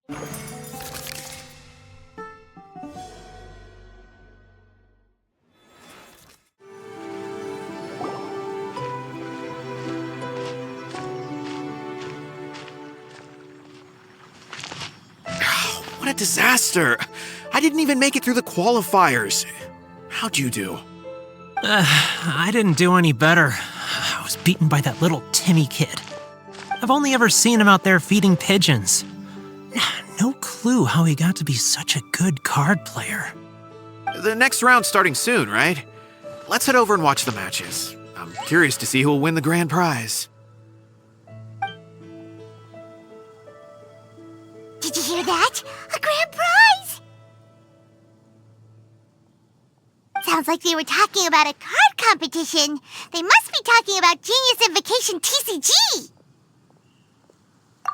What a disaster! I didn't even make it through the qualifiers. How'd you do? I didn't do any better. I was beaten by that little Timmy kid. I've only ever seen him out there feeding pigeons. No clue how he got to be such a good card player. The next round's starting soon, right? Let's head over and watch the matches. I'm curious to see who will win the grand prize. Did you hear that? A grand prize! Sounds like they were talking about a card competition. They must be talking about Genius Invocation TCG.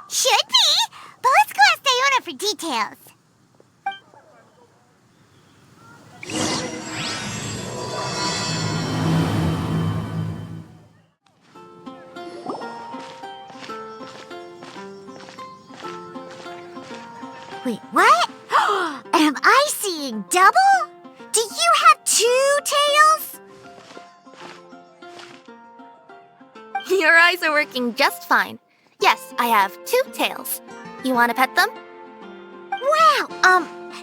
Should be, but let's go ask Diona for details. Wait, what? Am I seeing double? Do you have 2 tails? Your eyes are working just fine. Yes, I have 2 tails. You want to pet them? Wow,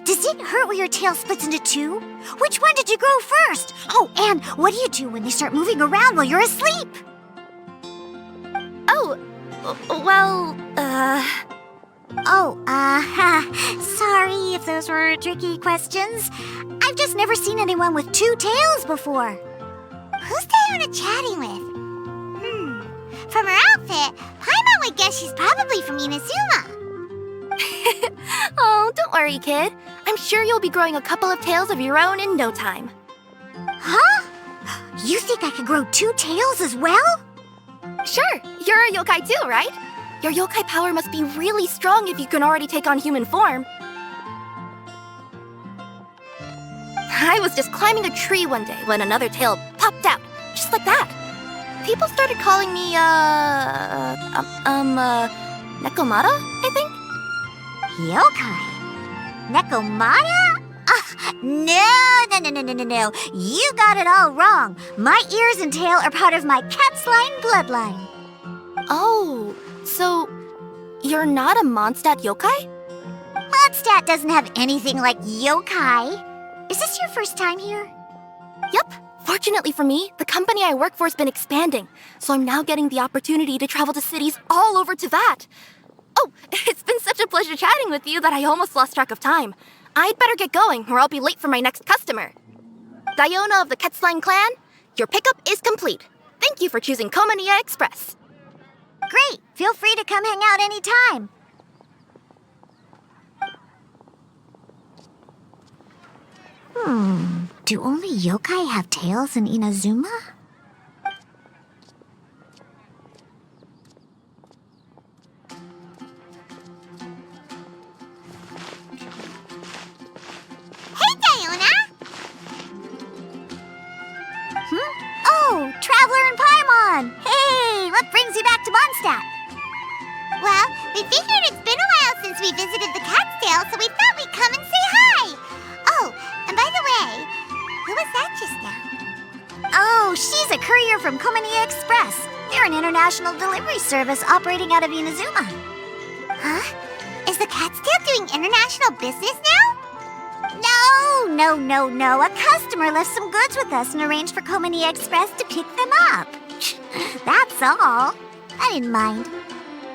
does it hurt when your tail splits into 2? Which one did you grow first? Oh, and what do you do when they start moving around while you're asleep? Oh, well, sorry if those were tricky questions. I've just never seen anyone with 2 tails before. Who's Diona chatting with? From her outfit, Paimon would guess she's probably from Inazuma. Oh, don't worry, kid. I'm sure you'll be growing a couple of tails of your own in no time. Huh? You think I could grow 2 tails as well? Sure, you're a yokai too, right? Your yokai power must be really strong if you can already take on human form. I was just climbing a tree one day when another tail popped out, just like that. People started calling me, Nekomata, I think? Yokai? Nekomata? No. You got it all wrong. My ears and tail are part of my cat's line bloodline. Oh, so you're not a Mondstadt yokai? Mondstadt doesn't have anything like yokai. Is this your first time here? Yep. Fortunately for me, the company I work for has been expanding, so I'm now getting the opportunity to travel to cities all over Teyvat. Oh, it's been such a pleasure chatting with you that I almost lost track of time. I'd better get going, or I'll be late for my next customer. Diona of the Quetzline clan, your pickup is complete. Thank you for choosing Komania Express. Great! Feel free to come hang out anytime. Do only yokai have tails in Inazuma? Hey, Diona! Oh, Traveler and Paimon! Hey, what brings you back to Mondstadt? Well, we figured it's been a while since we visited the Cat's-tail, so we thought we'd come and say hi! Oh, and by the way, who was that just now? Oh, she's a courier from Komania Express. They're an international delivery service operating out of Inazuma. Huh? Is the Cat's-tail doing international business now? No. A customer left some goods with us and arranged for Komania Express to pick them up. That's all. I didn't mind.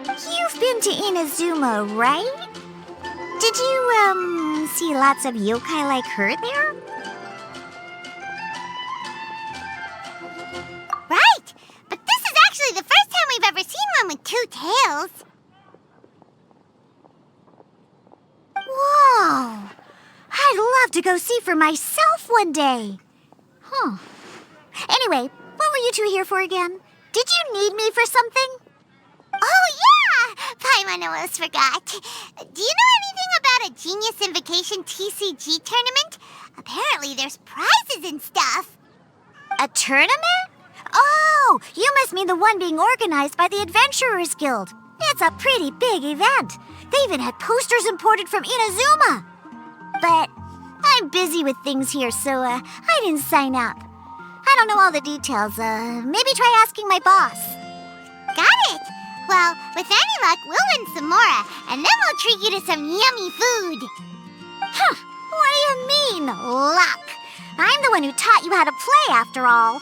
You've been to Inazuma, right? Did you, see lots of yokai like her there? Right! But this is actually the first time we've ever seen one with 2 tails. Whoa! I'd love to go see for myself one day. Huh. Anyway, what were you two here for again? Did you need me for something? Oh, yeah! Paimon almost forgot. Do you know anything about a Genius Invocation TCG tournament? Apparently there's prizes and stuff. A tournament? Oh, you must mean the one being organized by the Adventurers Guild. It's a pretty big event. They even had posters imported from Inazuma. But I'm busy with things here, so I didn't sign up. I don't know all the details. Maybe try asking my boss. Got it! Well, with any luck, we'll win some more, and then we'll treat you to some yummy food. Huh, what do you mean, luck? I'm the one who taught you how to play, after all.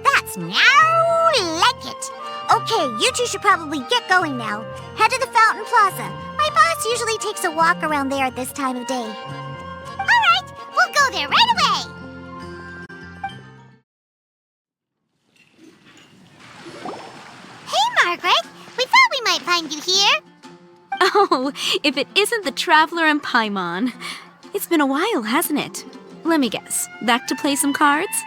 That's now like it. Okay, you two should probably get going now. Head to the Fountain Plaza. My boss usually takes a walk around there at this time of day. All right, we'll go there right away. Hey, Margaret. We thought we might find you here. Oh, if it isn't the Traveler and Paimon. It's been a while, hasn't it? Let me guess. Back to play some cards?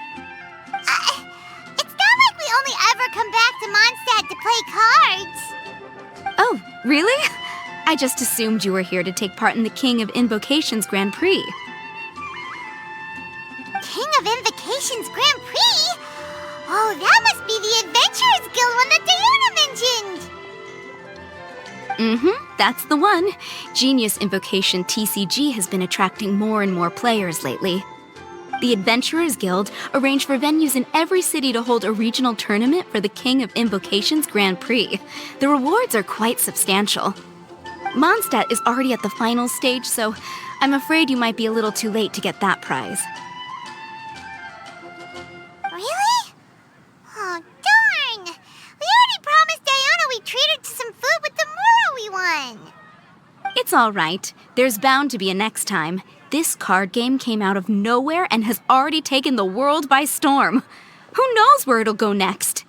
It's not like we only ever come back to Mondstadt to play cards. Oh, really? I just assumed you were here to take part in the King of Invocations Grand Prix. King of Invocations Grand Prix? Oh, that must be the Adventurers Guild one that Diana mentioned. That's the one. Genius Invocation TCG has been attracting more and more players lately. The Adventurers Guild arranged for venues in every city to hold a regional tournament for the King of Invocations Grand Prix. The rewards are quite substantial. Mondstadt is already at the final stage, so I'm afraid you might be a little too late to get that prize. Really? Oh, darn! We already promised Diana we'd treat her to some food with the Mura we won. It's all right. There's bound to be a next time. This card game came out of nowhere and has already taken the world by storm. Who knows where it'll go next?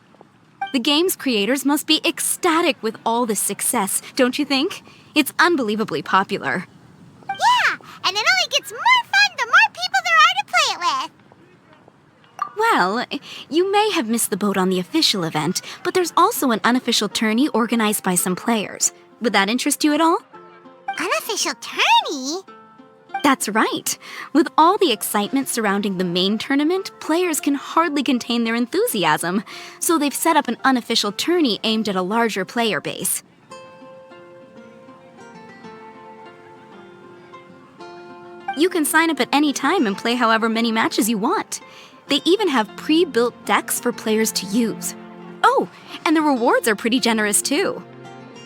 The game's creators must be ecstatic with all this success, don't you think? It's unbelievably popular. Yeah, and it only gets more fun the more people there are to play it with. Well, you may have missed the boat on the official event, but there's also an unofficial tourney organized by some players. Would that interest you at all? Unofficial tourney? That's right. With all the excitement surrounding the main tournament, players can hardly contain their enthusiasm. So they've set up an unofficial tourney aimed at a larger player base. You can sign up at any time and play however many matches you want. They even have pre-built decks for players to use. Oh, and the rewards are pretty generous too.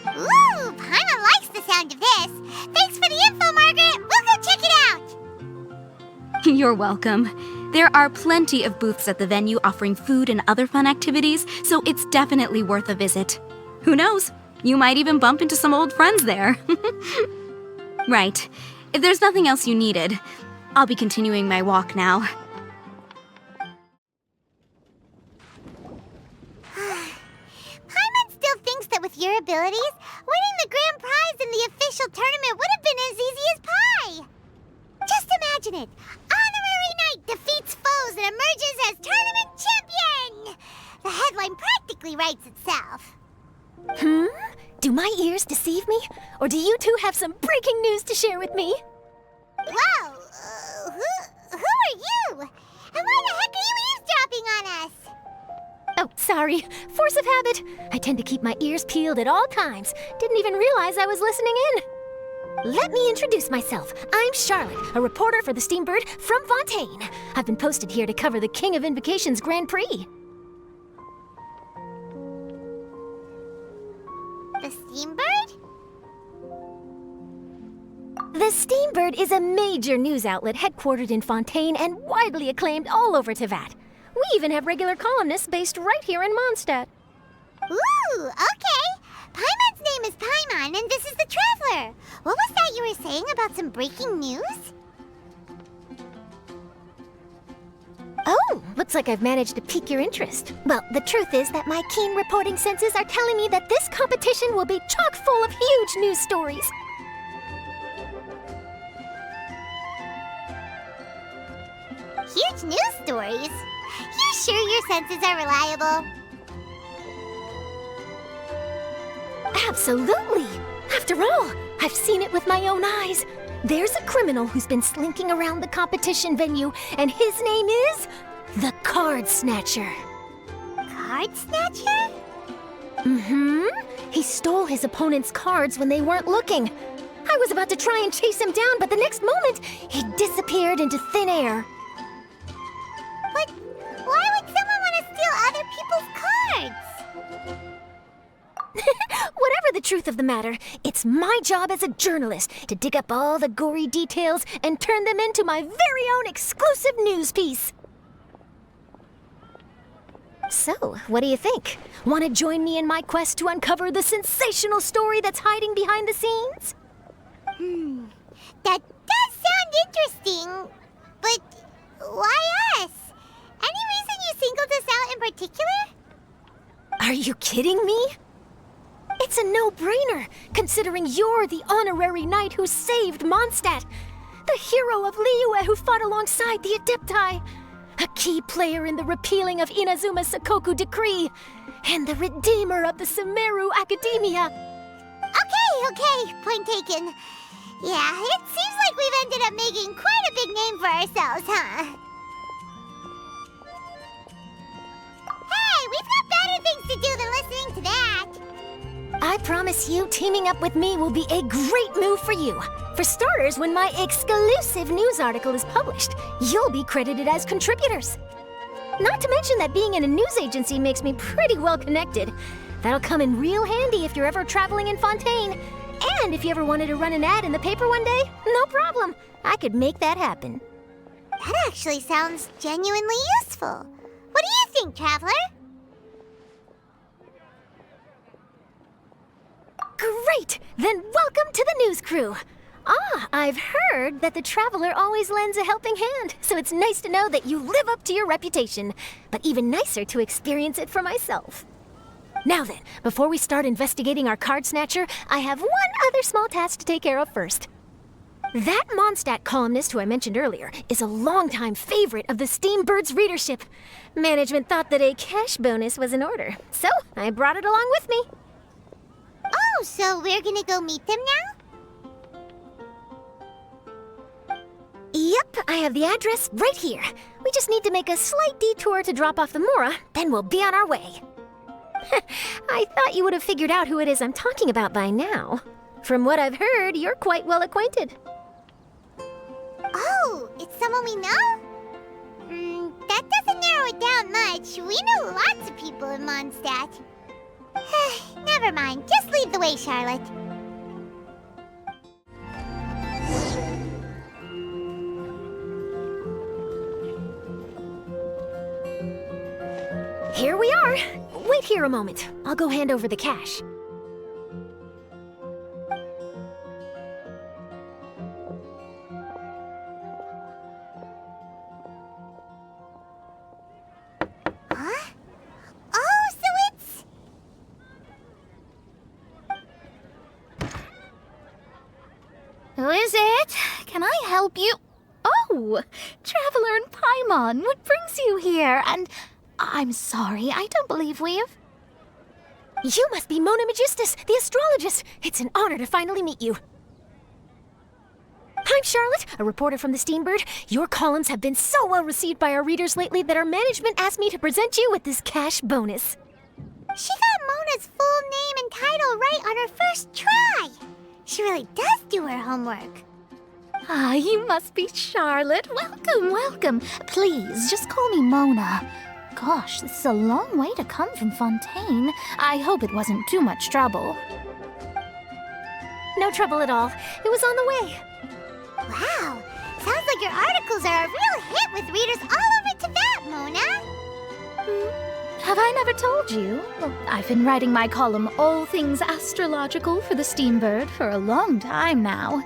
Ooh, Paimon likes the sound of this. Thanks for the info, Margaret. We'll go check it out. You're welcome. There are plenty of booths at the venue offering food and other fun activities, so it's definitely worth a visit. Who knows? You might even bump into some old friends there. Right. If there's nothing else you needed, I'll be continuing my walk now. Paimon still thinks that with your abilities, winning the grand prize in the official tournament would have been as easy as pie. Just imagine it. Honorary Knight defeats foes and emerges as tournament champion. The headline practically writes itself. Do my ears deceive me? Or do you two have some breaking news to share with me? Whoa, who are you? And why the heck are you eavesdropping on us? Oh, sorry. Force of habit. I tend to keep my ears peeled at all times. Didn't even realize I was listening in. Let me introduce myself. I'm Charlotte, a reporter for the Steambird from Fontaine. I've been posted here to cover the King of Invocations Grand Prix. The Steambird? The Steambird is a major news outlet headquartered in Fontaine and widely acclaimed all over Teyvat. We even have regular columnists based right here in Mondstadt. Ooh, okay. Paimon's name is Paimon, and this is the Traveler. What was that you were saying about some breaking news? Oh, looks like I've managed to pique your interest. Well, the truth is that my keen reporting senses are telling me that this competition will be chock full of huge news stories. Huge news stories? You sure your senses are reliable? Absolutely! After all, I've seen it with my own eyes. There's a criminal who's been slinking around the competition venue, and his name is the Card Snatcher. Card Snatcher? Mm-hmm. He stole his opponent's cards when they weren't looking. I was about to try and chase him down, but the next moment, he disappeared into thin air. But why would someone want to steal other people's cards? Whatever the truth of the matter, it's my job as a journalist to dig up all the gory details and turn them into my very own exclusive news piece. So, what do you think? Want to join me in my quest to uncover the sensational story that's hiding behind the scenes? That does sound interesting, but why us? Any reason you singled us out in particular? Are you kidding me? It's a no-brainer, considering you're the honorary knight who saved Mondstadt, the hero of Liyue who fought alongside the Adepti, a key player in the repealing of Inazuma's Sakoku decree, and the redeemer of the Sumeru Academia. Okay, point taken. Yeah, it seems like we've ended up making quite a big name for ourselves, huh? Hey, we've got better things to do than listening to that. I promise you, teaming up with me will be a great move for you. For starters, when my exclusive news article is published, you'll be credited as contributors. Not to mention that being in a news agency makes me pretty well connected. That'll come in real handy if you're ever traveling in Fontaine. And if you ever wanted to run an ad in the paper one day, no problem. I could make that happen. That actually sounds genuinely useful. What do you think, Traveler? Great! Then welcome to the news crew. I've heard that the Traveler always lends a helping hand, so it's nice to know that you live up to your reputation, but even nicer to experience it for myself. Now then, before we start investigating our card snatcher, I have one other small task to take care of first. That Mondstadt columnist who I mentioned earlier is a longtime favorite of the Steambird's readership. Management thought that a cash bonus was in order, so I brought it along with me. Oh, so we're gonna go meet them now? Yep, I have the address right here. We just need to make a slight detour to drop off the Mora, then we'll be on our way. I thought you would have figured out who it is I'm talking about by now. From what I've heard, you're quite well acquainted. Oh, it's someone we know? That doesn't narrow it down much. We know lots of people in Mondstadt. Never mind, just lead the way, Charlotte. Here we are. Wait here a moment. I'll go hand over the cash. Huh? Oh, so it's... Who is it? Can I help you? Oh, Traveler and Paimon, what brings you here? And I'm sorry, I don't believe we've... You must be Mona Magistus, the astrologist. It's an honor to finally meet you. I'm Charlotte, a reporter from the Steambird. Your columns have been so well received by our readers lately that our management asked me to present you with this cash bonus. She got Mona's full name and title right on her first try. She really does do her homework. Ah, you must be Charlotte. Welcome, welcome. Please, just call me Mona. Gosh, this is a long way to come from Fontaine. I hope it wasn't too much trouble. No trouble at all. It was on the way. Wow, sounds like your articles are a real hit with readers all over Tibet, Mona. Have I never told you? Well, I've been writing my column All Things Astrological for the Steambird for a long time now.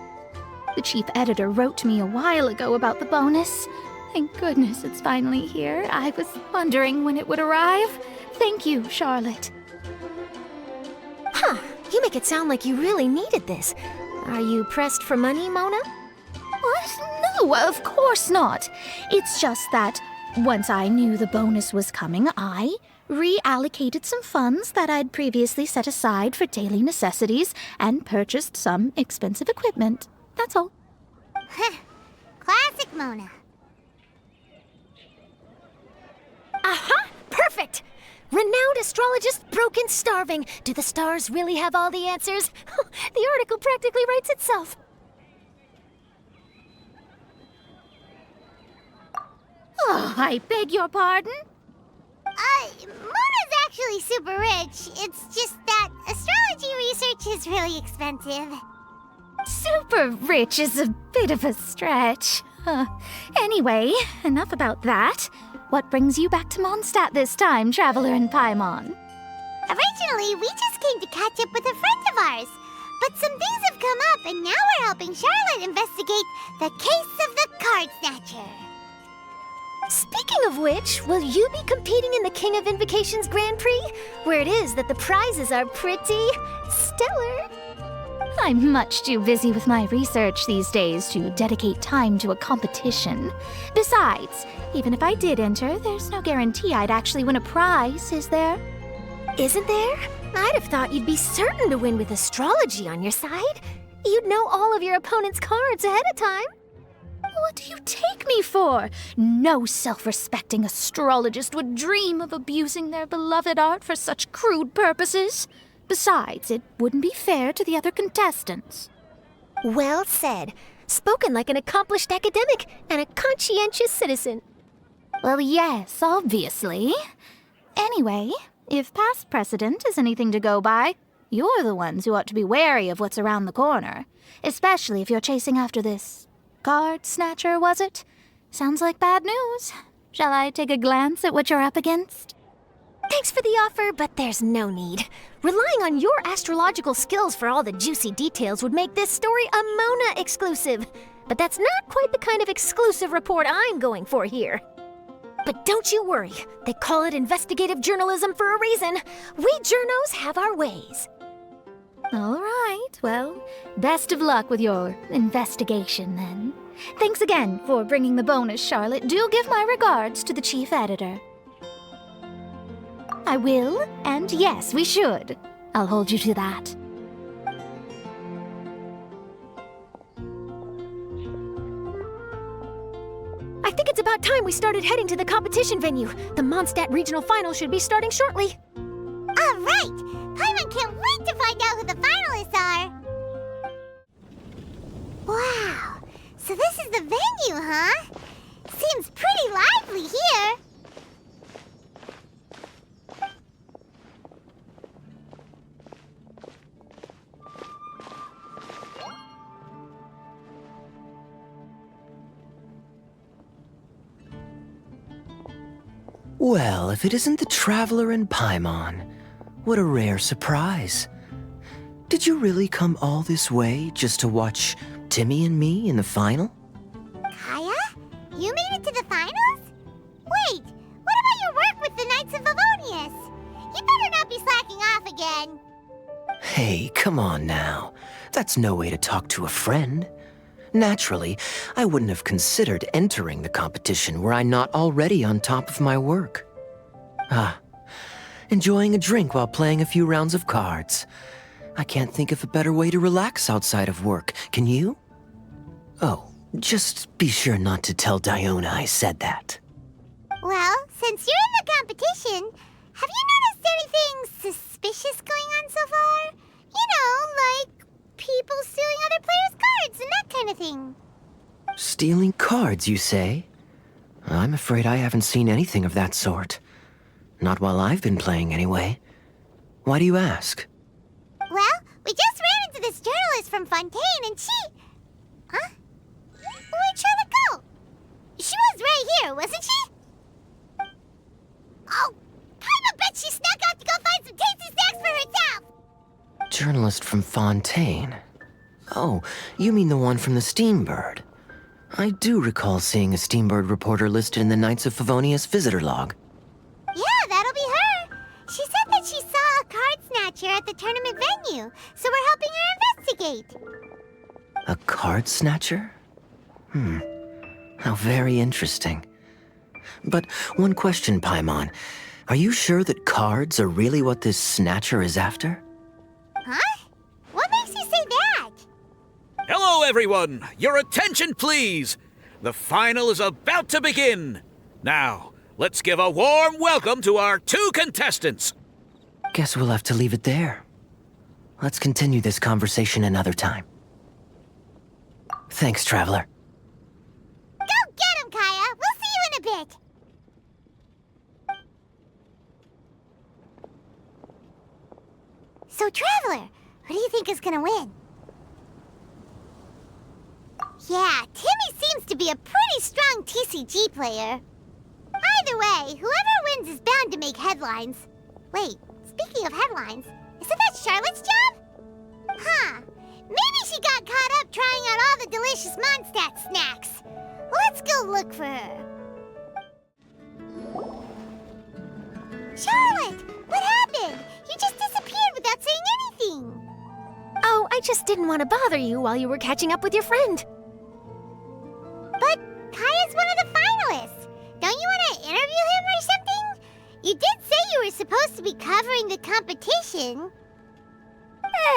The chief editor wrote to me a while ago about the bonus. Thank goodness it's finally here. I was wondering when it would arrive. Thank you, Charlotte. Huh, you make it sound like you really needed this. Are you pressed for money, Mona? What? No, of course not. It's just that once I knew the bonus was coming, I reallocated some funds that I'd previously set aside for daily necessities and purchased some expensive equipment. That's all. Classic Mona. Aha! Perfect! Renowned astrologist broken starving. Do the stars really have all the answers? The article practically writes itself. Oh, I beg your pardon? Mona's actually super rich. It's just that astrology research is really expensive. Super rich is a bit of a stretch. Anyway, enough about that. What brings you back to Mondstadt this time, Traveler in Paimon? Originally, we just came to catch up with a friend of ours. But some things have come up, and now we're helping Charlotte investigate the case of the Card Snatcher. Speaking of which, will you be competing in the King of Invocations Grand Prix? Where it is that the prizes are pretty stellar. I'm much too busy with my research these days to dedicate time to a competition. Besides, even if I did enter, there's no guarantee I'd actually win a prize, is there? Isn't there? I'd have thought you'd be certain to win with astrology on your side. You'd know all of your opponent's cards ahead of time. What do you take me for? No self-respecting astrologist would dream of abusing their beloved art for such crude purposes. Besides, it wouldn't be fair to the other contestants. Well said. Spoken like an accomplished academic and a conscientious citizen. Well, yes, obviously. Anyway, if past precedent is anything to go by, you're the ones who ought to be wary of what's around the corner. Especially if you're chasing after this card snatcher, was it? Sounds like bad news. Shall I take a glance at what you're up against? Thanks for the offer, but there's no need. Relying on your astrological skills for all the juicy details would make this story a Mona exclusive. But that's not quite the kind of exclusive report I'm going for here. But don't you worry. They call it investigative journalism for a reason. We journos have our ways. All right, well, best of luck with your investigation then. Thanks again for bringing the bonus, Charlotte. Do give my regards to the chief editor. I will, and yes, we should. I'll hold you to that. I think it's about time we started heading to the competition venue. The Mondstadt Regional Final should be starting shortly. All right! Paimon can't wait to find out who the finalists are! Wow! So this is the venue, huh? Seems pretty lively here. Well, if it isn't the Traveler in Paimon, what a rare surprise. Did you really come all this way just to watch Timmy and me in the final? Kaya? You made it to the finals? Wait, what about your work with the Knights of Favonius? You better not be slacking off again. Hey, come on now. That's no way to talk to a friend. Naturally, I wouldn't have considered entering the competition were I not already on top of my work. Enjoying a drink while playing a few rounds of cards. I can't think of a better way to relax outside of work, can you? Oh, just be sure not to tell Diona I said that. Well, since you're in the competition, have you noticed anything suspicious going on so far? You know, like people stealing other players' cards and that kind of thing. Stealing cards, you say? I'm afraid I haven't seen anything of that sort. Not while I've been playing, anyway. Why do you ask? Well, we just ran into this journalist from Fontaine and she... Huh? Where'd Charlotte go? She was right here, wasn't she? Oh, I bet she snuck out to go find some tasty snacks for herself! Journalist from Fontaine. Oh, you mean the one from the Steambird. I do recall seeing a Steambird reporter listed in the Knights of Favonius visitor log. Yeah, that'll be her. She said that she saw a card snatcher at the tournament venue, so we're helping her investigate. A card snatcher? How very interesting. But one question, Paimon. Are you sure that cards are really what this snatcher is after? Huh? What makes you say that? Hello, everyone! Your attention, please! The final is about to begin! Now, let's give a warm welcome to our 2 contestants. Guess we'll have to leave it there. Let's continue this conversation another time. Thanks, Traveler. Go get him, Kaya! We'll see you in a bit! So, Traveler, who do you think is gonna win? Yeah, Timmy seems to be a pretty strong TCG player. Either way, whoever wins is bound to make headlines. Wait, speaking of headlines, isn't that Charlotte's job? Huh. Maybe she got caught up trying out all the delicious Mondstadt snacks. Let's go look for her. Charlotte, what happened? You just disappeared without saying anything. Oh, I just didn't want to bother you while you were catching up with your friend. But Kaya's one of the finalists. Don't you want to interview him or something? You did say you were supposed to be covering the competition.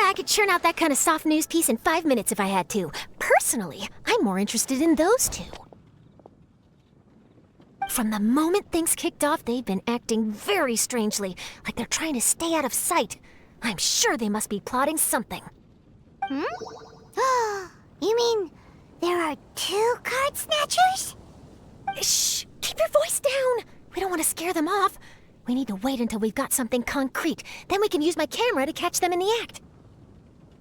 I could churn out that kind of soft news piece in 5 minutes if I had to. Personally, I'm more interested in those 2. From the moment things kicked off, they've been acting very strangely, like they're trying to stay out of sight. I'm sure they must be plotting something. You mean there are 2 card snatchers? Shh! Keep your voice down! We don't want to scare them off. We need to wait until we've got something concrete. Then we can use my camera to catch them in the act.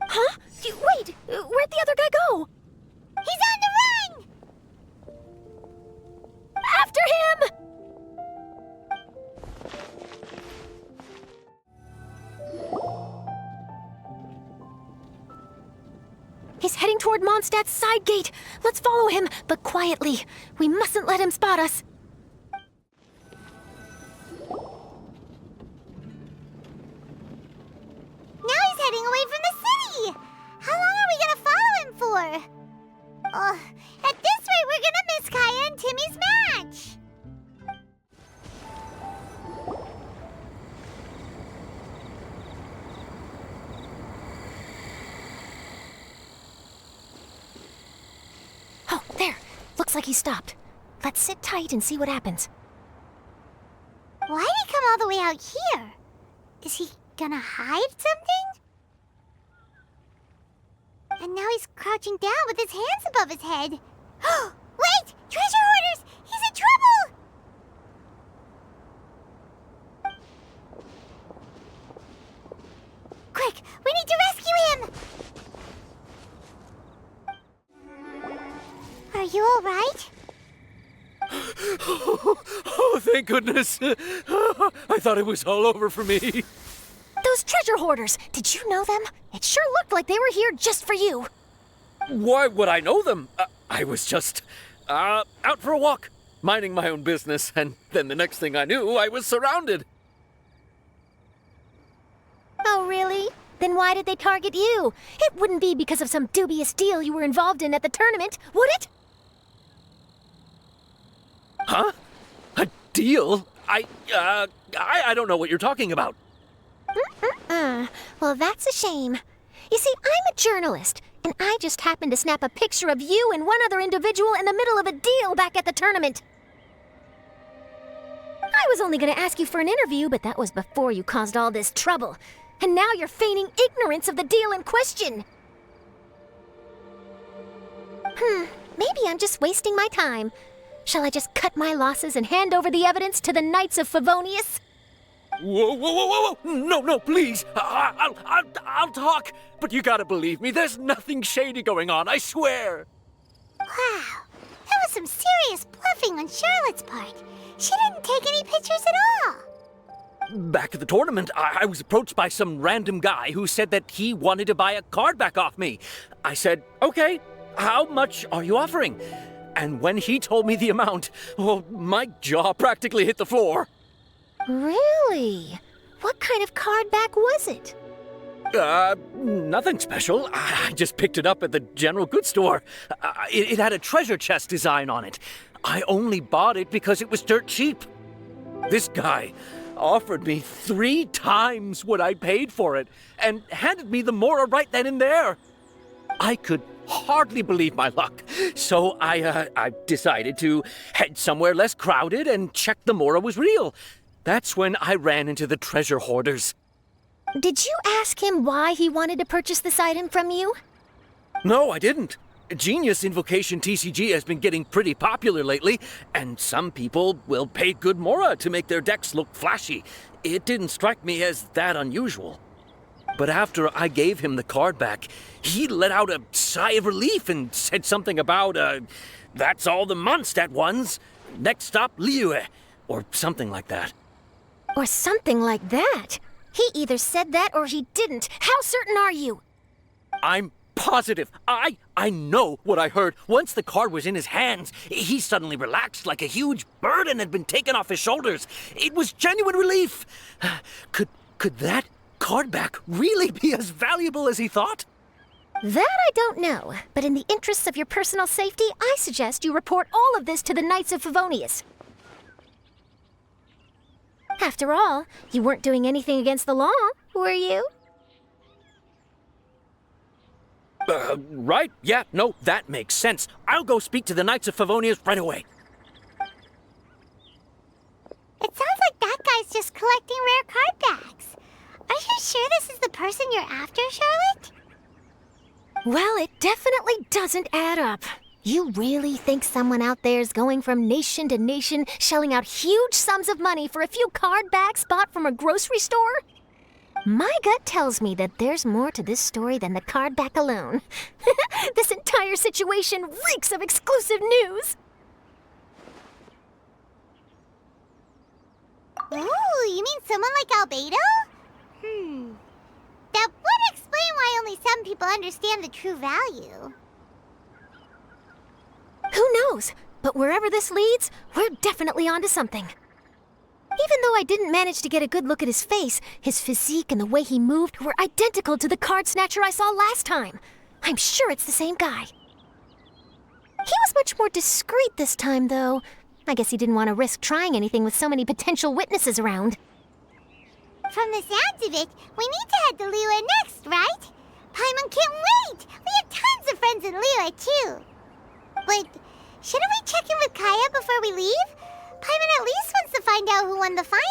Huh? Wait! Where'd the other guy go? He's on the run! After him! He's heading toward Mondstadt's side gate. Let's follow him, but quietly. We mustn't let him spot us. Now he's heading away from the city! How long are we gonna follow him for? At this rate, we're gonna miss Kaya and Timmy's match! Oh, there. Looks like he stopped. Let's sit tight and see what happens. Why'd he come all the way out here? Is he gonna hide something? And now he's crouching down with his hands above his head. Wait! Treasure hoarders! He's in trouble! Quick! We need to rescue him! Are you alright? Oh, thank goodness. I thought it was all over for me. Those treasure hoarders, did you know them? It sure looked like they were here just for you. Why would I know them? I was just out for a walk, minding my own business, and then the next thing I knew, I was surrounded. Oh, really? Then why did they target you? It wouldn't be because of some dubious deal you were involved in at the tournament, would it? Huh? A deal? I don't know what you're talking about. Well, that's a shame. You see, I'm a journalist, and I just happened to snap a picture of you and one other individual in the middle of a deal back at the tournament. I was only going to ask you for an interview, but that was before you caused all this trouble. And now you're feigning ignorance of the deal in question. Maybe I'm just wasting my time. Shall I just cut my losses and hand over the evidence to the Knights of Favonius? Whoa! No, please. I'll talk. But you gotta believe me, there's nothing shady going on, I swear. Wow, that was some serious bluffing on Charlotte's part. She didn't take any pictures at all. Back at the tournament, I was approached by some random guy who said that he wanted to buy a card back off me. I said, okay, how much are you offering? And when he told me the amount, my jaw practically hit the floor. Really? What kind of card back was it? Nothing special. I just picked it up at the general goods store. It had a treasure chest design on it. I only bought it because it was dirt cheap. This guy offered me 3 times what I paid for it and handed me the Mora right then and there. I could hardly believe my luck. So I decided to head somewhere less crowded and check the Mora was real. That's when I ran into the treasure hoarders. Did you ask him why he wanted to purchase this item from you? No, I didn't. Genius Invocation TCG has been getting pretty popular lately, and some people will pay good Mora to make their decks look flashy. It didn't strike me as that unusual. But after I gave him the card back, he let out a sigh of relief and said something about, that's all the Mondstadt ones. Next stop, Liyue, or something like that. Or something like that? He either said that or he didn't. How certain are you? I'm positive. I know what I heard. Once the card was in his hands, he suddenly relaxed like a huge burden had been taken off his shoulders. It was genuine relief. Could that card back really be as valuable as he thought? That I don't know, but in the interests of your personal safety, I suggest you report all of this to the Knights of Favonius. After all, you weren't doing anything against the law, were you? Right? Yeah, no, that makes sense. I'll go speak to the Knights of Favonius right away. It sounds like that guy's just collecting rare card backs. Are you sure this is the person you're after, Charlotte? Well, it definitely doesn't add up. You really think someone out there's going from nation to nation, shelling out huge sums of money for a few card backs bought from a grocery store? My gut tells me that there's more to this story than the card back alone. This entire situation reeks of exclusive news! Ooh, you mean someone like Albedo? That would explain why only some people understand the true value. Who knows? But wherever this leads, we're definitely onto something. Even though I didn't manage to get a good look at his face, his physique and the way he moved were identical to the card snatcher I saw last time. I'm sure it's the same guy. He was much more discreet this time, though. I guess he didn't want to risk trying anything with so many potential witnesses around. From the sounds of it, we need to head to Liyue next, right? Paimon can't wait! We have tons of friends in Liyue, too. But shouldn't we check in with Kaya before we leave? Paimon at least wants to find out who won the final.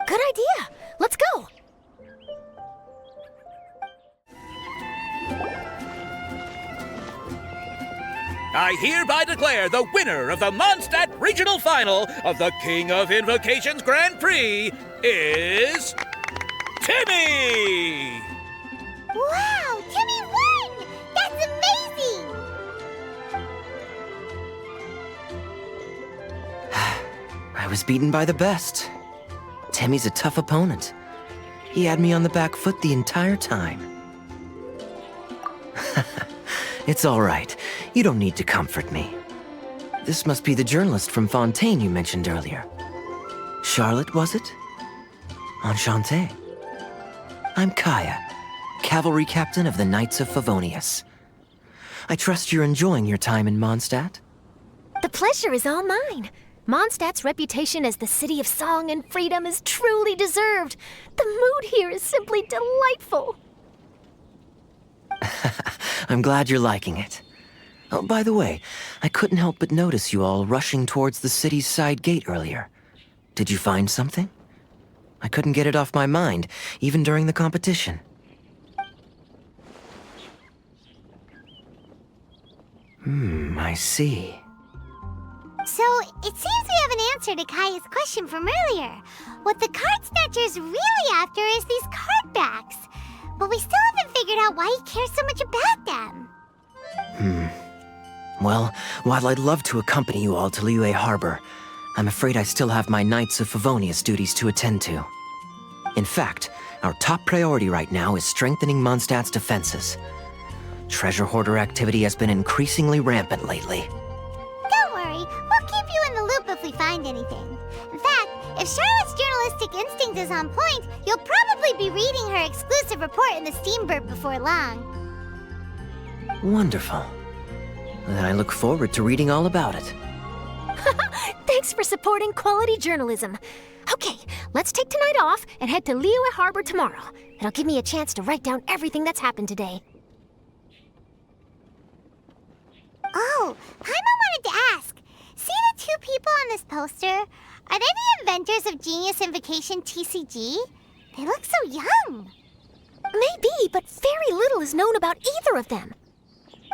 Good idea. Let's go. I hereby declare the winner of the Mondstadt Regional Final of the King of Invocations Grand Prix is Timmy! Wow, Timmy won! That's amazing! I was beaten by the best. Timmy's a tough opponent. He had me on the back foot the entire time. It's all right. You don't need to comfort me. This must be the journalist from Fontaine you mentioned earlier. Charlotte, was it? Enchanté. I'm Kaya, cavalry captain of the Knights of Favonius. I trust you're enjoying your time in Mondstadt? The pleasure is all mine. Mondstadt's reputation as the city of song and freedom is truly deserved. The mood here is simply delightful. I'm glad you're liking it. Oh, by the way, I couldn't help but notice you all rushing towards the city's side gate earlier. Did you find something? I couldn't get it off my mind, even during the competition. I see. So, it seems we have an answer to Kaya's question from earlier. What the card snatcher's really after is these card backs. But we still haven't figured out why he cares so much about them. Well, while I'd love to accompany you all to Liyue Harbor, I'm afraid I still have my Knights of Favonius duties to attend to. In fact, our top priority right now is strengthening Mondstadt's defenses. Treasure hoarder activity has been increasingly rampant lately. Don't worry, we'll keep you in the loop if we find anything. In fact, if Charlotte's journalistic instinct is on point, you'll probably be reading her exclusive report in the Steamboat before long. Wonderful. Then I look forward to reading all about it. Thanks for supporting quality journalism. Okay, let's take tonight off and head to Liyue Harbor tomorrow. It'll give me a chance to write down everything that's happened today. Oh, Paimon wanted to ask. See the two people on this poster? Are they the inventors of Genius Invocation TCG? They look so young. Maybe, but very little is known about either of them.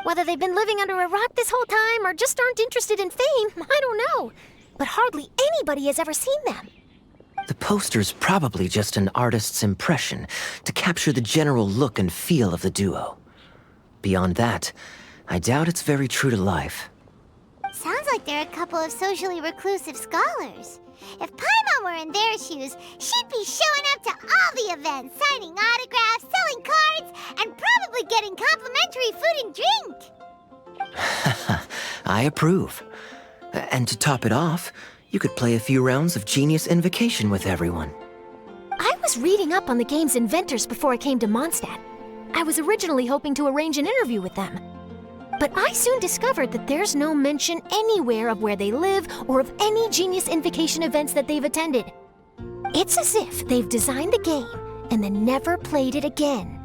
Whether they've been living under a rock this whole time or just aren't interested in fame, I don't know. But hardly anybody has ever seen them. The poster's probably just an artist's impression to capture the general look and feel of the duo. Beyond that, I doubt it's very true to life. Sounds like they're a couple of socially reclusive scholars. If Paimon were in their shoes, she'd be showing up to all the events, signing autographs, selling cards, and probably getting complimentary food and drink. I approve. And to top it off, you could play a few rounds of Genius Invocation with everyone. I was reading up on the game's inventors before I came to Mondstadt. I was originally hoping to arrange an interview with them. But I soon discovered that there's no mention anywhere of where they live or of any Genius Invocation events that they've attended. It's as if they've designed the game and then never played it again.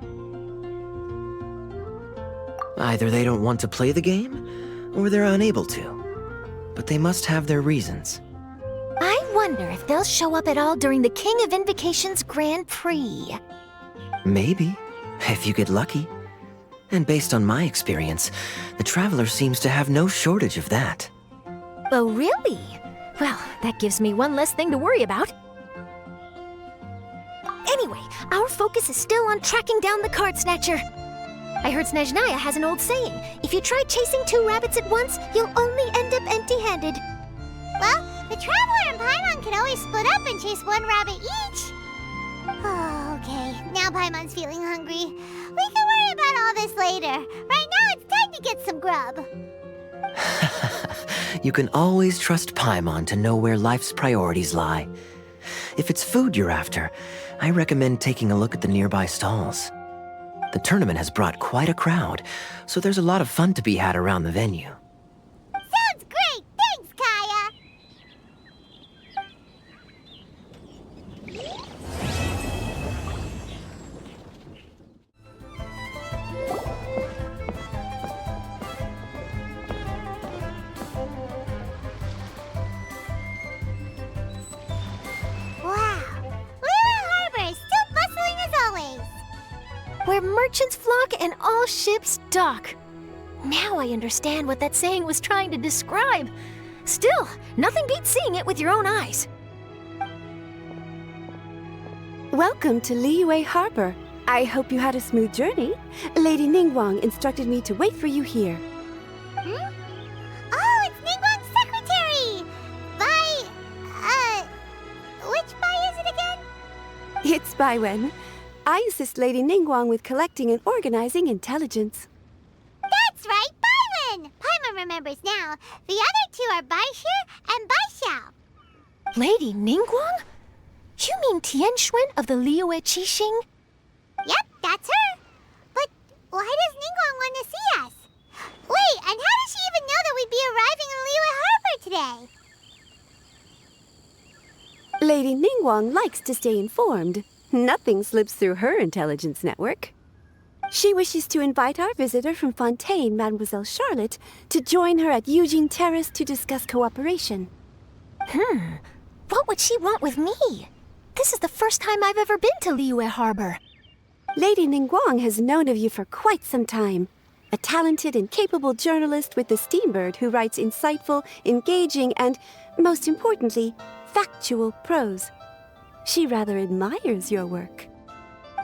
Either they don't want to play the game, or they're unable to. But they must have their reasons. I wonder if they'll show up at all during the King of Invocation's Grand Prix. Maybe, if you get lucky. And based on my experience, the Traveler seems to have no shortage of that. Oh, really? Well, that gives me one less thing to worry about. Anyway, our focus is still on tracking down the card snatcher. I heard Snezhnaya has an old saying, if you try chasing two rabbits at once, you'll only end up empty-handed. Well, the Traveler and Paimon can always split up and chase one rabbit each. Oh, okay. Now Paimon's feeling hungry. We can worry about all this later. Right now, it's time to get some grub. You can always trust Paimon to know where life's priorities lie. If it's food you're after, I recommend taking a look at the nearby stalls. The tournament has brought quite a crowd, so there's a lot of fun to be had around the venue. Sounds great! Thanks, Kaya! Wow! Liyue Harbor is still bustling as always! Where merchants flock and all ships dock. Now I understand what that saying was trying to describe. Still, nothing beats seeing it with your own eyes. Welcome to Liyue Harbor. I hope you had a smooth journey. Lady Ningguang instructed me to wait for you here. Hmm? Oh, it's Ningguang's secretary! Which Bai is it again? It's Baiwen. I assist Lady Ningguang with collecting and organizing intelligence. That's right, Baiwen! Paimon remembers now. The other two are Baishir and Baishao. Lady Ningguang? You mean Tianxuan of the Liyue Qixing? Yep, that's her. But why does Ningguang want to see us? Wait, and how does she even know that we'd be arriving in Liyue Harbor today? Lady Ningguang likes to stay informed. Nothing slips through her intelligence network. She wishes to invite our visitor from Fontaine, Mademoiselle Charlotte, to join her at Eugene Terrace to discuss cooperation. What would she want with me? This is the first time I've ever been to Liyue Harbor. Lady Ningguang has known of you for quite some time. A talented and capable journalist with the Steambird who writes insightful, engaging, and, most importantly, factual prose. She rather admires your work.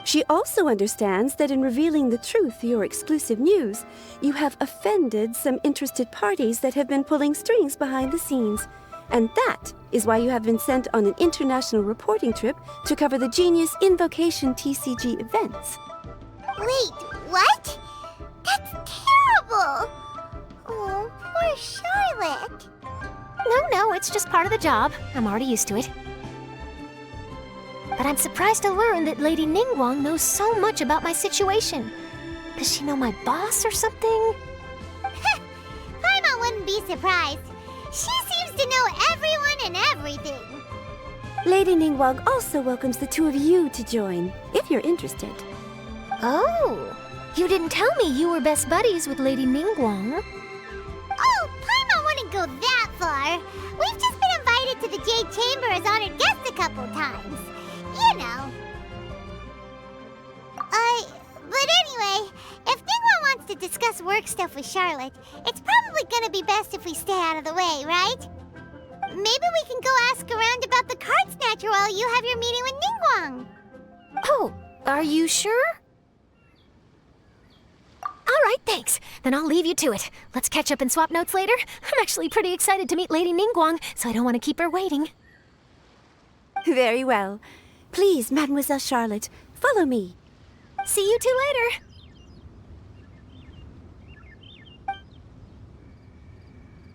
She also understands that in revealing the truth, your exclusive news, you have offended some interested parties that have been pulling strings behind the scenes. And that is why you have been sent on an international reporting trip to cover the Genius Invocation TCG events. Wait, what? That's terrible! Oh, poor Charlotte. No, it's just part of the job. I'm already used to it. But I'm surprised to learn that Lady Ningguang knows so much about my situation. Does she know my boss or something? Paimon wouldn't be surprised. She seems to know everyone and everything. Lady Ningguang also welcomes the two of you to join, if you're interested. Oh, you didn't tell me you were best buddies with Lady Ningguang. wouldn't go that far. We've just been invited to the Jade Chamber as honored guests a couple times. You know. But anyway, if Ningguang wants to discuss work stuff with Charlotte, it's probably gonna be best if we stay out of the way, right? Maybe we can go ask around about the card snatcher while you have your meeting with Ningguang. Oh, are you sure? All right, thanks. Then I'll leave you to it. Let's catch up and swap notes later. I'm actually pretty excited to meet Lady Ningguang, so I don't want to keep her waiting. Very well. Please, Mademoiselle Charlotte, follow me. See you two later.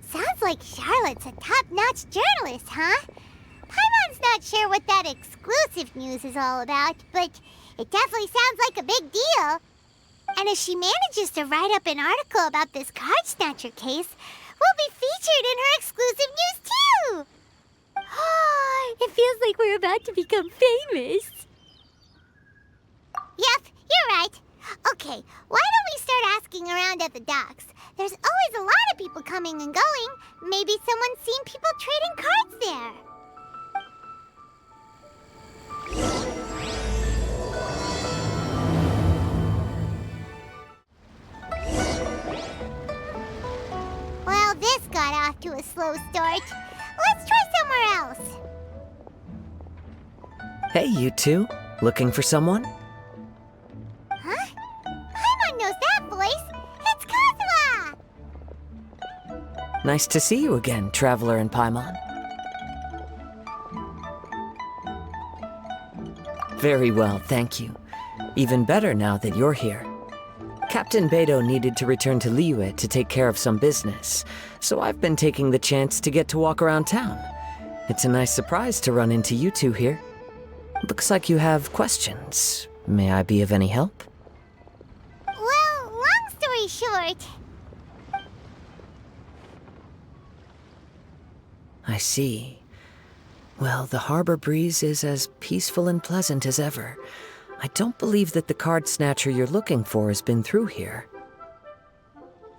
Sounds like Charlotte's a top-notch journalist, huh? Paimon's not sure what that exclusive news is all about, but it definitely sounds like a big deal. And if she manages to write up an article about this card snatcher case, we'll be featured in her exclusive news too! It feels like we're about to become famous. Yep, you're right. Okay, why don't we start asking around at the docks? There's always a lot of people coming and going. Maybe someone's seen people trading cards there. Well, this got off to a slow start. Let's try somewhere else. Hey, you two. Looking for someone? Huh? Paimon knows that voice. It's Kazuha! Nice to see you again, Traveler and Paimon. Very well, thank you. Even better now that you're here. Captain Beidou needed to return to Liyue to take care of some business, so I've been taking the chance to get to walk around town. It's a nice surprise to run into you two here. Looks like you have questions. May I be of any help? Well, long story short... I see. Well, the harbor breeze is as peaceful and pleasant as ever. I don't believe that the card snatcher you're looking for has been through here.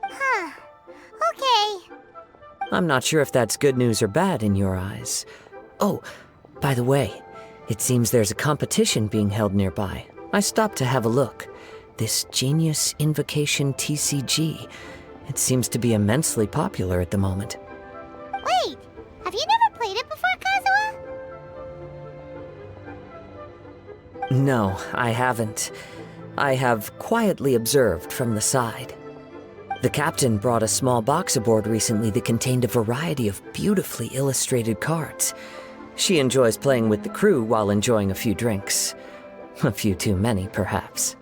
Huh. Okay. I'm not sure if that's good news or bad in your eyes. Oh, by the way, it seems there's a competition being held nearby. I stopped to have a look. This Genius Invocation TCG. It seems to be immensely popular at the moment. Wait, have you never played it before, Kazuha? No, I haven't. I have quietly observed from the side. The captain brought a small box aboard recently that contained a variety of beautifully illustrated cards. She enjoys playing with the crew while enjoying a few drinks. A few too many, perhaps.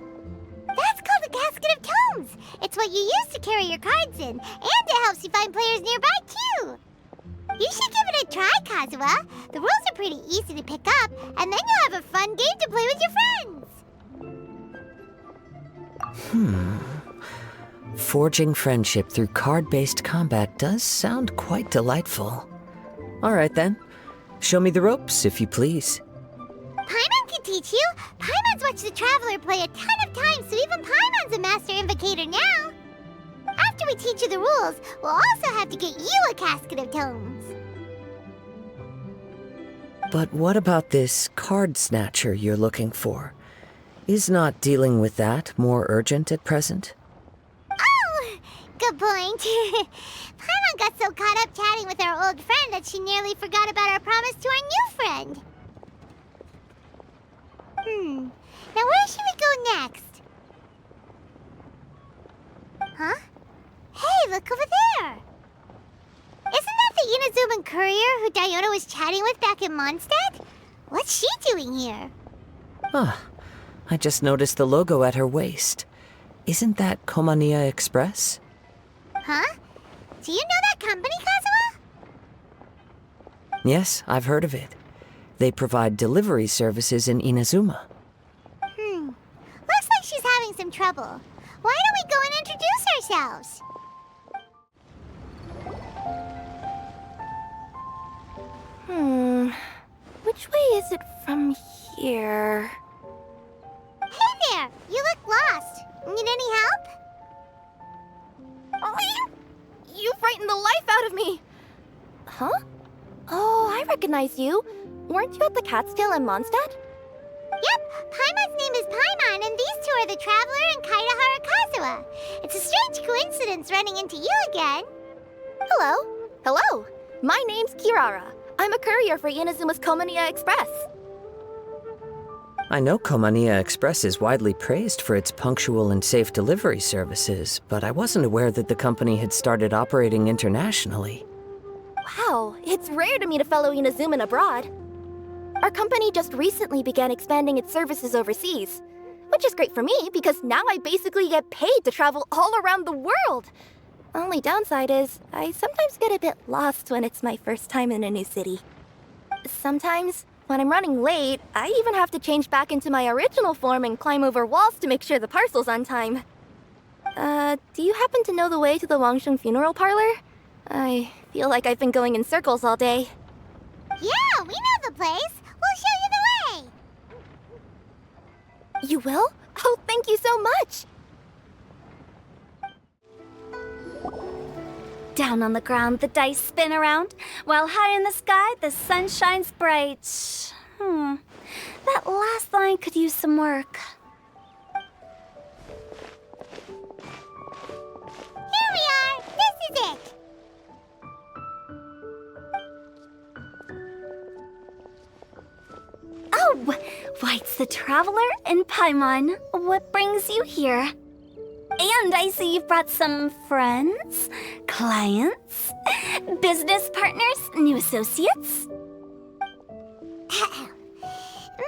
That's called a casket of tomes. It's what you use to carry your cards in, and it helps you find players nearby, too. You should give it a try, Kazuha. The rules are pretty easy to pick up, and then you'll have a fun game to play with your friends. Forging friendship through card-based combat does sound quite delightful. All right, then. Show me the ropes, if you please. Paimon can teach you. Paimon's watched the Traveler play a ton of times, so even Paimon's a master invocator now. After we teach you the rules, we'll also have to get you a casket of tomes. But what about this card snatcher you're looking for? Is not dealing with that more urgent at present? Oh, good point. Paimon got so caught up chatting with our old friend that she nearly forgot about our promise to our new friend. Now where should we go next? Huh? Hey, look over there! Isn't that the Inazuman courier who Diona was chatting with back in Mondstadt? What's she doing here? I just noticed the logo at her waist. Isn't that Komania Express? Huh? Do you know that company, Kazuha? Yes, I've heard of it. They provide delivery services in Inazuma. Looks like she's having some trouble. Why don't we go and introduce ourselves? Which way is it from here? Hey there! You look lost. Need any help? Oh, you frightened the life out of me! Huh? Oh, I recognize you. Weren't you at the Cat's Tail in Mondstadt? Yep, Paimon's name is Paimon, and these two are the Traveler and Kaitahara Kazuha. It's a strange coincidence running into you again. Hello. Hello. My name's Kirara. I'm a courier for Inazuma's Komaniya Express. I know Komaniya Express is widely praised for its punctual and safe delivery services, but I wasn't aware that the company had started operating internationally. Wow, it's rare to meet a fellow Inazuman abroad. Our company just recently began expanding its services overseas, which is great for me because now I basically get paid to travel all around the world. Only downside is I sometimes get a bit lost when it's my first time in a new city. Sometimes, when I'm running late, I even have to change back into my original form and climb over walls to make sure the parcel's on time. Do you happen to know the way to the Wangsheng funeral parlor? I feel like I've been going in circles all day. Yeah, we know the place. We'll show you the way. You will? Oh, thank you so much! Down on the ground, the dice spin around, while high in the sky, the sun shines bright. That last line could use some work. Here we are. This is it. Oh, why, it's the Traveler and Paimon. What brings you here? And I see you've brought some friends, clients, business partners, new associates.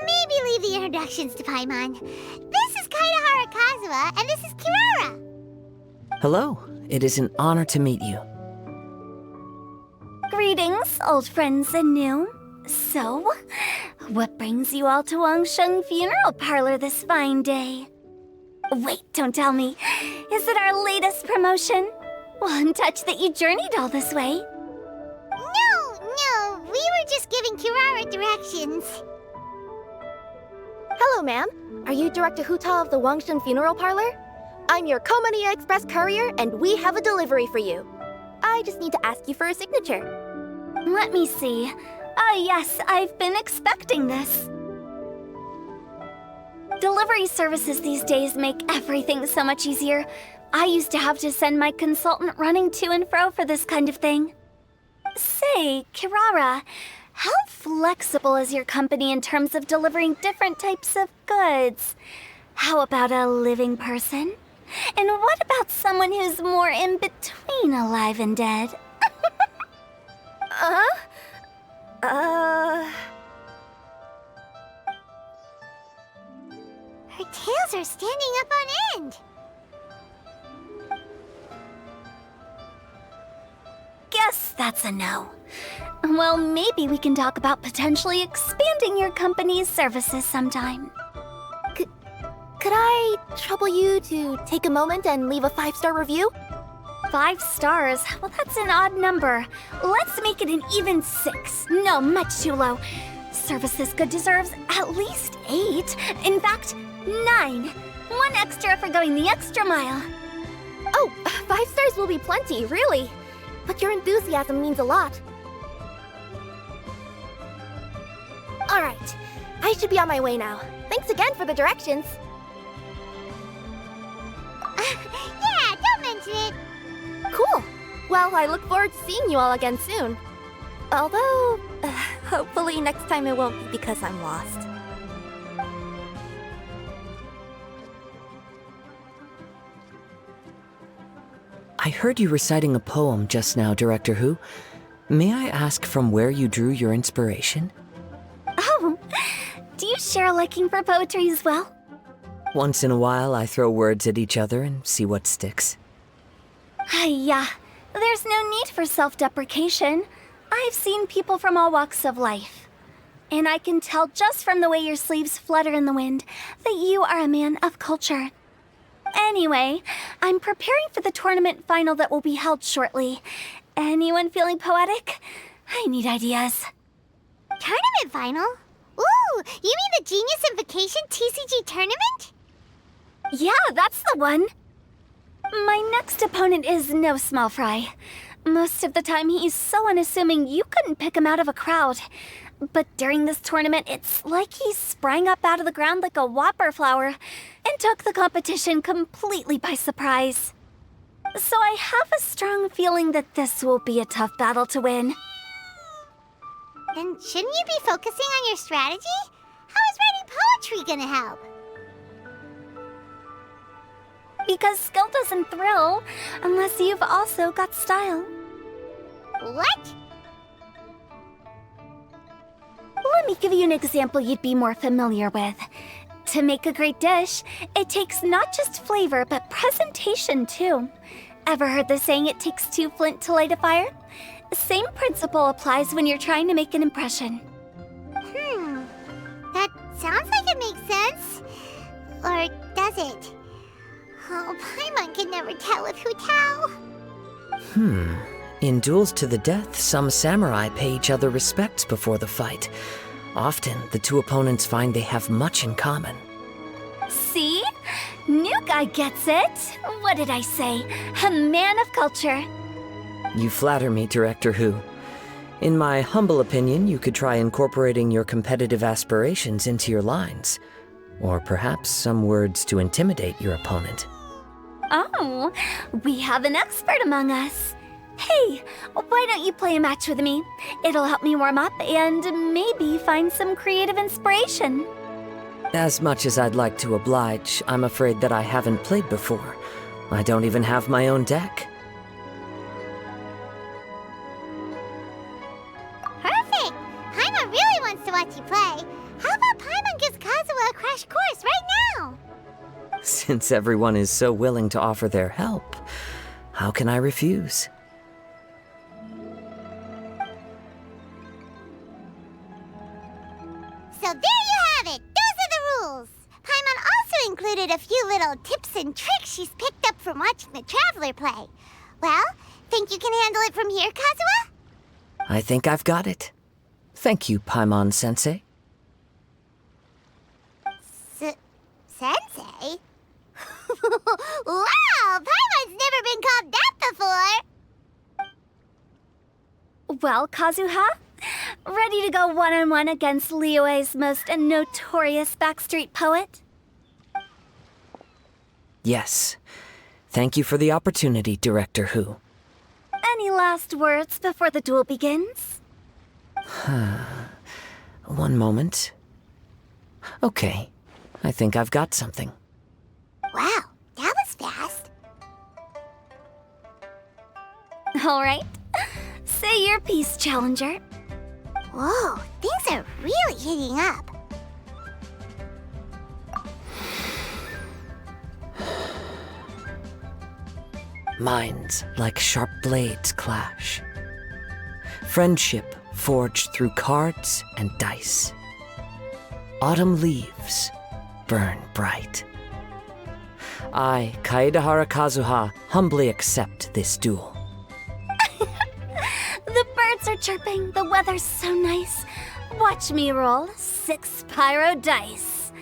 Maybe leave the introductions to Paimon. This is Kaitahara Kazuha, and this is Kirara. Hello, it is an honor to meet you. Greetings, old friends and new. So, what brings you all to Wangsheng Funeral Parlor this fine day? Wait, don't tell me. Is it our latest promotion? Well, I'm touched that you journeyed all this way. No, we were just giving Kirara directions. Hello, ma'am. Are you Director Huta of the Wangsheng Funeral Parlor? I'm your Komaniya Express courier, and we have a delivery for you. I just need to ask you for a signature. Let me see. Ah, yes, I've been expecting this. Delivery services these days make everything so much easier. I used to have to send my consultant running to and fro for this kind of thing. Say, Kirara, how flexible is your company in terms of delivering different types of goods? How about a living person? And what about someone who's more in between alive and dead? Her tails are standing up on end. Guess that's a no. Well, maybe we can talk about potentially expanding your company's services sometime. Could I trouble you to take a moment and leave a 5-star review? 5 stars? Well, that's an odd number. Let's make it an even 6. No, much too low. Service this good deserves at least 8. In fact, 9. 1 extra for going the extra mile. Oh, 5 stars will be plenty, really. But your enthusiasm means a lot. All right, I should be on my way now. Thanks again for the directions. Yeah, don't mention it. Cool. Well, I look forward to seeing you all again soon. Although, hopefully next time it won't be because I'm lost. I heard you reciting a poem just now, Director Hu. May I ask from where you drew your inspiration? Oh, do you share a liking for poetry as well? Once in a while, I throw words at each other and see what sticks. Yeah, there's no need for self-deprecation. I've seen people from all walks of life. And I can tell just from the way your sleeves flutter in the wind that you are a man of culture. Anyway, I'm preparing for the tournament final that will be held shortly. Anyone feeling poetic? I need ideas. Tournament final? Ooh, you mean the Genius Invocation TCG tournament? Yeah, that's the one. My next opponent is no small fry. Most of the time, he's so unassuming you couldn't pick him out of a crowd. But during this tournament, it's like he sprang up out of the ground like a whopper flower and took the competition completely by surprise. So I have a strong feeling that this will be a tough battle to win. Then shouldn't you be focusing on your strategy? How is writing poetry gonna help? Because skill doesn't thrill unless you've also got style. What? Let me give you an example you'd be more familiar with. To make a great dish, it takes not just flavor, but presentation too. Ever heard the saying, it takes two flint to light a fire? The same principle applies when you're trying to make an impression. That sounds like it makes sense. Or does it? Oh, Paimon can never tell with Hu Tao. In duels to the death, some samurai pay each other respects before the fight. Often, the two opponents find they have much in common. See? New guy gets it. What did I say? A man of culture. You flatter me, Director Hu. In my humble opinion, you could try incorporating your competitive aspirations into your lines. Or perhaps some words to intimidate your opponent. Oh, we have an expert among us. Hey, why don't you play a match with me? It'll help me warm up and maybe find some creative inspiration. As much as I'd like to oblige, I'm afraid that I haven't played before. I don't even have my own deck. Perfect! Paimon really wants to watch you play. How about Paimon gives Kazuha a crash course right now? Since everyone is so willing to offer their help, how can I refuse? So there you have it! Those are the rules! Paimon also included a few little tips and tricks she's picked up from watching the Traveler play. Well, think you can handle it from here, Kazuha? I think I've got it. Thank you, Paimon-sensei. Sensei? Wow! Paimon's never been called that before! Well, Kazuha, ready to go one-on-one against Liyue's most notorious backstreet poet? Yes. Thank you for the opportunity, Director Hu. Any last words before the duel begins? One moment. Okay. I think I've got something. Wow, that was fast. All right. Say your piece, Challenger. Whoa, things are really heating up. Minds like sharp blades clash. Friendship forged through cards and dice. Autumn leaves burn bright. I, Kaedahara Kazuha, humbly accept this duel. The birds are chirping, the weather's so nice. Watch me roll 6 pyro dice.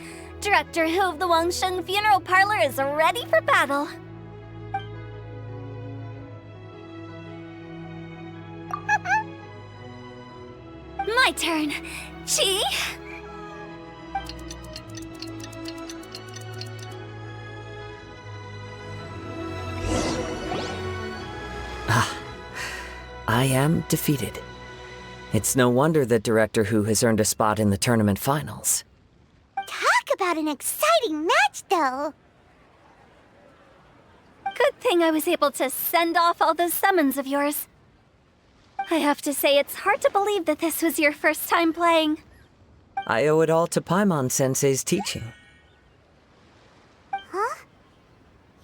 Director Hu of the Wangsheng Funeral Parlor is ready for battle. My turn. Chi? I am defeated. It's no wonder that Director Hu has earned a spot in the tournament finals. Talk about an exciting match, though. Good thing I was able to send off all those summons of yours. I have to say, it's hard to believe that this was your first time playing. I owe it all to Paimon-sensei's teaching. Huh?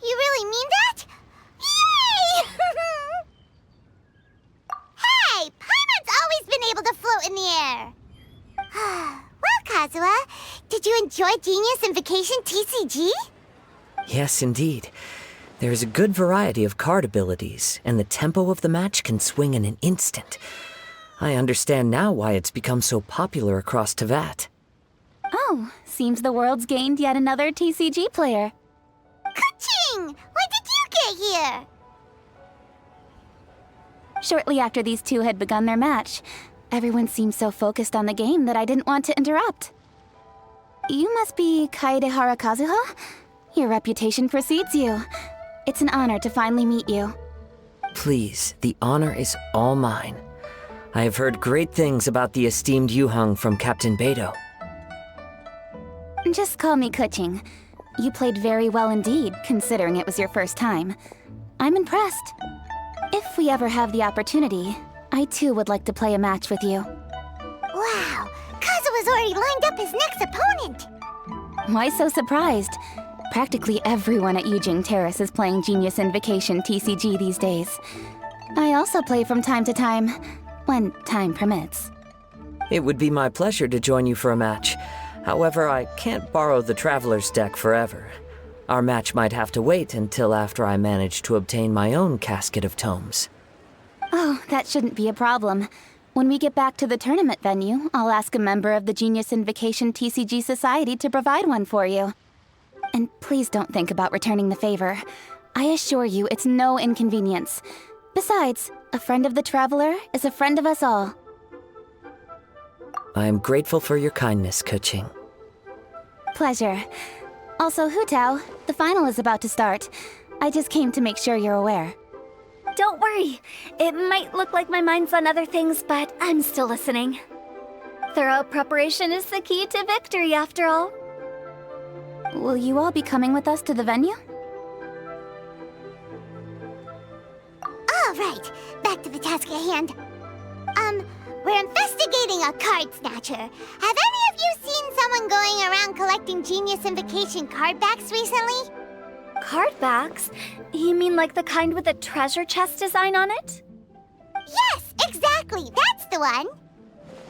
You really mean that? Yay! Hey, Paimon's always been able to float in the air. Well, Kazuha, did you enjoy Genius Invocation TCG? Yes, indeed. There's a good variety of card abilities, and the tempo of the match can swing in an instant. I understand now why it's become so popular across Teyvat. Oh, seems the world's gained yet another TCG player. Ka-ching! When did you get here? shortly after these two had begun their match. Everyone seemed so focused on the game that I didn't want to interrupt. You must be Kaede Harakazuha? Your reputation precedes you. It's an honor to finally meet you. Please, the honor is all mine. I have heard great things about the esteemed Yuhang from Captain Beidou. Just call me Kuching. You played very well indeed, considering it was your first time. I'm impressed. If we ever have the opportunity, I too would like to play a match with you. Wow, Kazuha's already lined up his next opponent. Why so surprised? Practically everyone at Yujing Terrace is playing Genius Invocation TCG these days. I also play from time to time, when time permits. It would be my pleasure to join you for a match. However, I can't borrow the Traveler's deck forever. Our match might have to wait until after I manage to obtain my own casket of tomes. Oh, that shouldn't be a problem. When we get back to the tournament venue, I'll ask a member of the Genius Invocation TCG Society to provide one for you. And please don't think about returning the favor. I assure you it's no inconvenience. Besides, a friend of the Traveler is a friend of us all. I am grateful for your kindness, Kuching. Pleasure. Also, Hu Tao, the final is about to start. I just came to make sure you're aware. Don't worry. It might look like my mind's on other things, but I'm still listening. Thorough preparation is the key to victory, after all. Will you all be coming with us to the venue? All right, back to the task at hand. We're investigating a card snatcher. Have any of you seen someone going around collecting Genius Invocation card backs recently? Card backs? You mean like the kind with a treasure chest design on it? Yes, exactly. That's the one.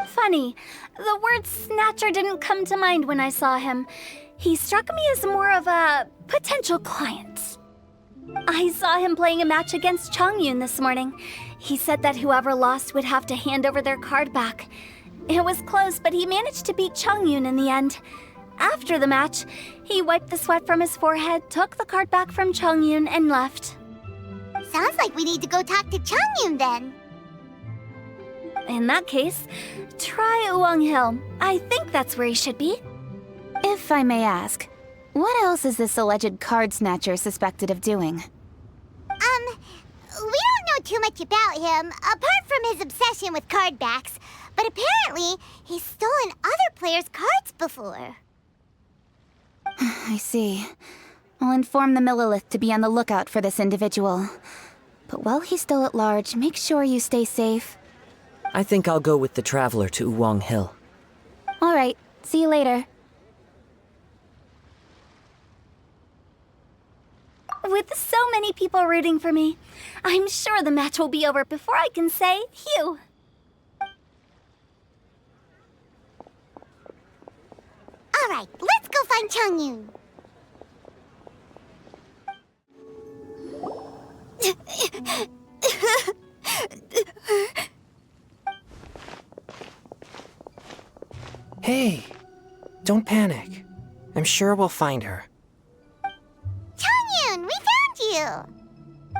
Funny, the word snatcher didn't come to mind when I saw him. He struck me as more of a potential client. I saw him playing a match against Chongyun this morning. He said that whoever lost would have to hand over their card back. It was close, but he managed to beat Chongyun in the end. After the match, he wiped the sweat from his forehead, took the card back from Chongyun, and left. Sounds like we need to go talk to Chongyun then. In that case, try Uwang Hill. I think that's where he should be. If I may ask, what else is this alleged card snatcher suspected of doing? We don't know too much about him, apart from his obsession with card backs. But apparently, he's stolen other players' cards before. I see. I'll inform the Millilith to be on the lookout for this individual. But while he's still at large, make sure you stay safe. I think I'll go with the Traveler to Uwang Hill. All right, see you later. With so many people rooting for me, I'm sure the match will be over before I can say phew. All right, let's go find Chongyun. Hey, don't panic. I'm sure we'll find her. Chongyun, we found you!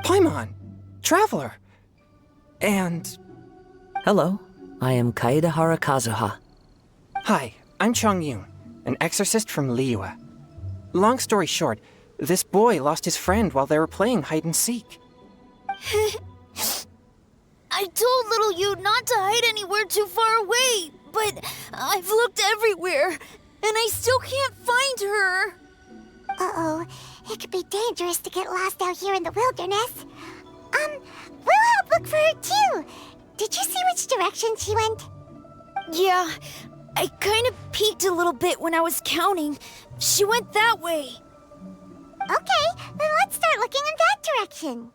Paimon! Traveler! And... Hello, I am Kaede Harakazuha. Hi, I'm Chongyun, an exorcist from Liyue. Long story short, this boy lost his friend while they were playing hide-and-seek. I told little Yu not to hide anywhere too far away, but I've looked everywhere, and I still can't find her. Uh-oh, it could be dangerous to get lost out here in the wilderness. We'll help look for her too. Did you see which direction she went? Yeah, I kind of peeked a little bit when I was counting. She went that way. Okay, then let's start looking in that direction.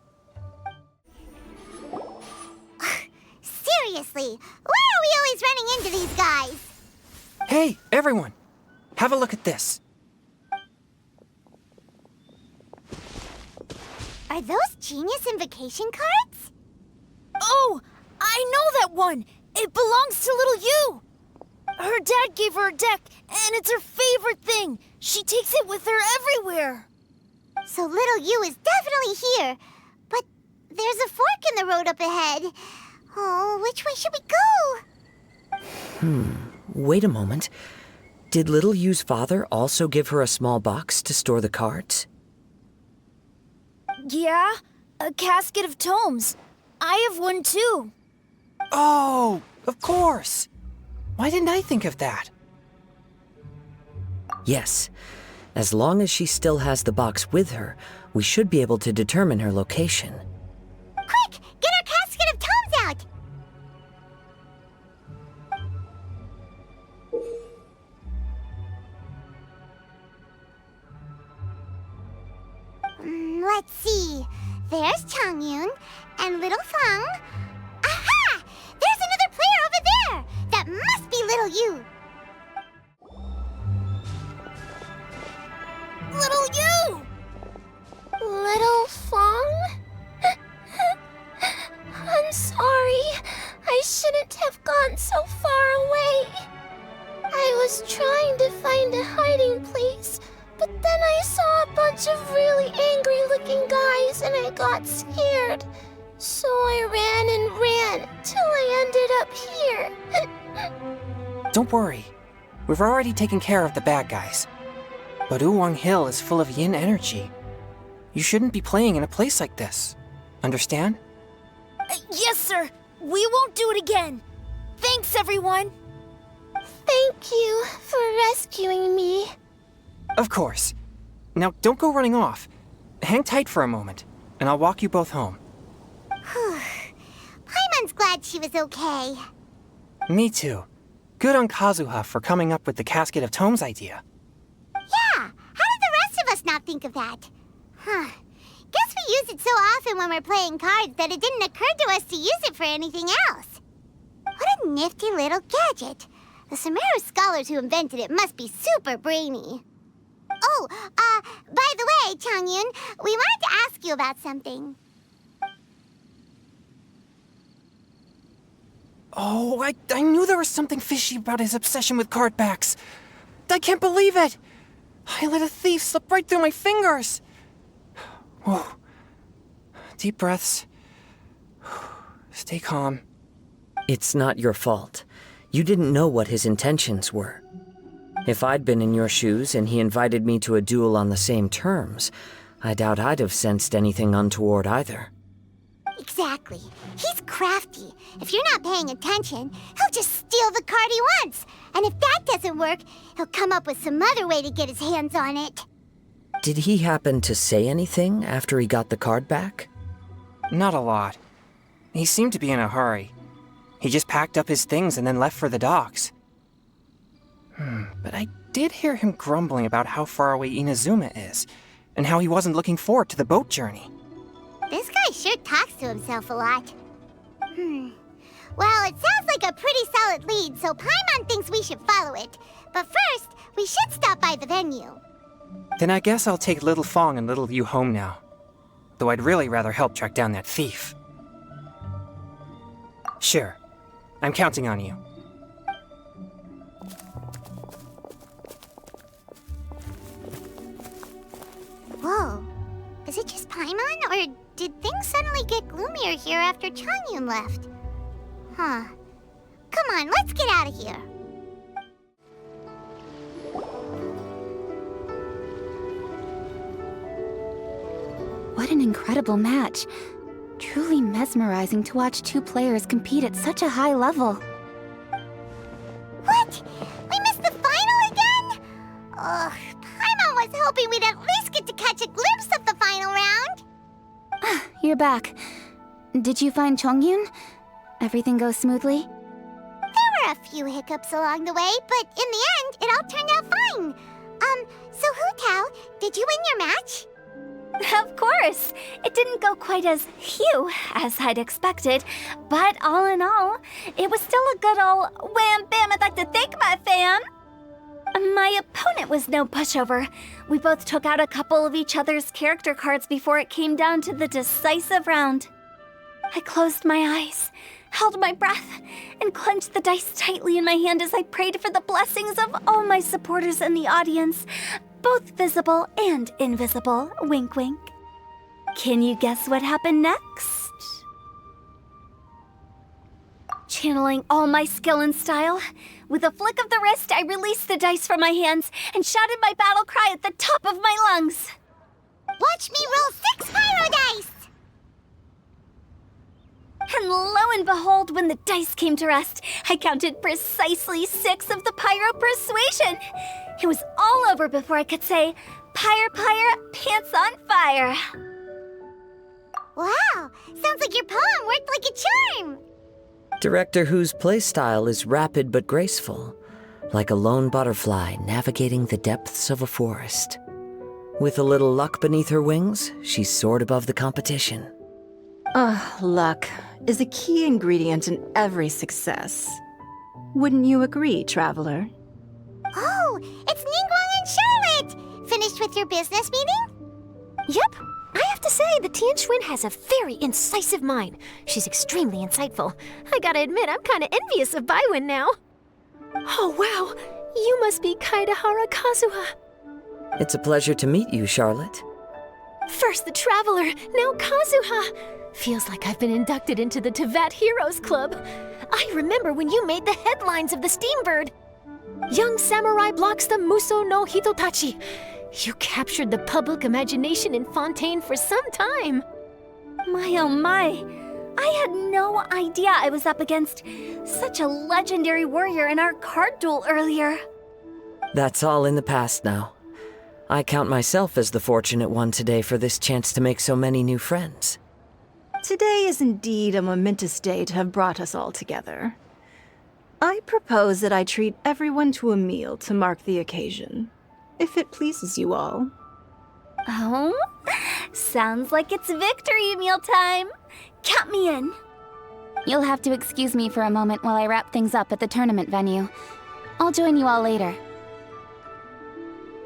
Seriously, why are we always running into these guys? Hey, everyone! Have a look at this. Are those Genius Invocation cards? Oh, I know that one! It belongs to little Yu! Her dad gave her a deck, and it's her favorite thing. She takes it with her everywhere. So little Yu is definitely here. But there's a fork in the road up ahead. Oh, which way should we go? Wait a moment. Did Little Yu's father also give her a small box to store the cards? Yeah, a casket of tomes. I have one too. Oh, of course. Why didn't I think of that? Yes. As long as she still has the box with her, we should be able to determine her location. Quick, get our casket of tomes out! Let's see. There's Changyun and Little Fang. Aha! There's another player over there! That must be Little Yu. Little you! Little Fang? I'm sorry. I shouldn't have gone so far away. I was trying to find a hiding place, but then I saw a bunch of really angry-looking guys and I got scared. So I ran and ran till I ended up here. Don't worry. We've already taken care of the bad guys. But Uwang Hill is full of yin energy. You shouldn't be playing in a place like this. Understand? Yes, sir. We won't do it again. Thanks, everyone. Thank you for rescuing me. Of course. Now, don't go running off. Hang tight for a moment, and I'll walk you both home. Paimon's glad she was okay. Me too. Good on Kazuha for coming up with the casket of tomes idea. Yeah, how did the rest of us not think of that? Guess we use it so often when we're playing cards that it didn't occur to us to use it for anything else. What a nifty little gadget. The Sumeru scholars who invented it must be super brainy. Oh, by the way, Changyun, we wanted to ask you about something. Oh, I knew there was something fishy about his obsession with card backs. I can't believe it! I let a thief slip right through my fingers! Whoa. Deep breaths. Stay calm. It's not your fault. You didn't know what his intentions were. If I'd been in your shoes and he invited me to a duel on the same terms, I doubt I'd have sensed anything untoward either. Exactly. He's crafty. If you're not paying attention, he'll just steal the card he wants. And if that doesn't work, he'll come up with some other way to get his hands on it. Did he happen to say anything after he got the card back? Not a lot. He seemed to be in a hurry. He just packed up his things and then left for the docks. But I did hear him grumbling about how far away Inazuma is, and how he wasn't looking forward to the boat journey. This guy sure talks to himself a lot. Well, it sounds like a pretty solid lead, so Paimon thinks we should follow it. But first, we should stop by the venue. Then I guess I'll take Little Fang and Little Yu home now. Though I'd really rather help track down that thief. Sure. I'm counting on you. Whoa. Is it just Paimon, or did things suddenly get gloomier here after Changyun left? Come on, let's get out of here. What an incredible match. Truly mesmerizing to watch two players compete at such a high level. What? We missed the final again? Ugh, Paimon was hoping we'd at least get to catch a glimpse of the final round. You're back. Did you find Chongyun? Everything goes smoothly? There were a few hiccups along the way, but in the end, it all turned out fine. So Hu Tao, did you win your match? Of course! It didn't go quite as phew as I'd expected, but all in all, it was still a good ol' wham bam I'd like to thank my fam! My opponent was no pushover. We both took out a couple of each other's character cards before it came down to the decisive round. I closed my eyes, held my breath, and clenched the dice tightly in my hand as I prayed for the blessings of all my supporters in the audience, both visible and invisible, wink wink. Can you guess what happened next? Channeling all my skill and style, with a flick of the wrist, I released the dice from my hands and shouted my battle cry at the top of my lungs. Watch me roll 6 pyro dice! And lo and behold, when the dice came to rest, I counted precisely 6 of the pyro persuasion. It was all over before I could say, "Pyre, pyre, pants on fire." Wow, sounds like your poem worked like a charm! Director Who's playstyle is rapid but graceful, like a lone butterfly navigating the depths of a forest. With a little luck beneath her wings, she soared above the competition. Luck is a key ingredient in every success. Wouldn't you agree, Traveler? Oh, it's Ningguang and Charlotte! Finished with your business meeting? Yep. I have to say, the Tianquan has a very incisive mind. She's extremely insightful. I gotta admit, I'm kinda envious of Baiwen now. Oh, wow. You must be Kaidahara Kazuha. It's a pleasure to meet you, Charlotte. First the Traveler, now Kazuha. Feels like I've been inducted into the Tevat Heroes Club. I remember when you made the headlines of the Steambird. Young samurai blocks the Muso no Hitotachi. You captured the public imagination in Fontaine for some time. My oh my, I had no idea I was up against such a legendary warrior in our card duel earlier. That's all in the past now. I count myself as the fortunate one today for this chance to make so many new friends. Today is indeed a momentous day to have brought us all together. I propose that I treat everyone to a meal to mark the occasion, if it pleases you all. Oh? Sounds like it's victory meal time. Count me in. You'll have to excuse me for a moment while I wrap things up at the tournament venue. I'll join you all later.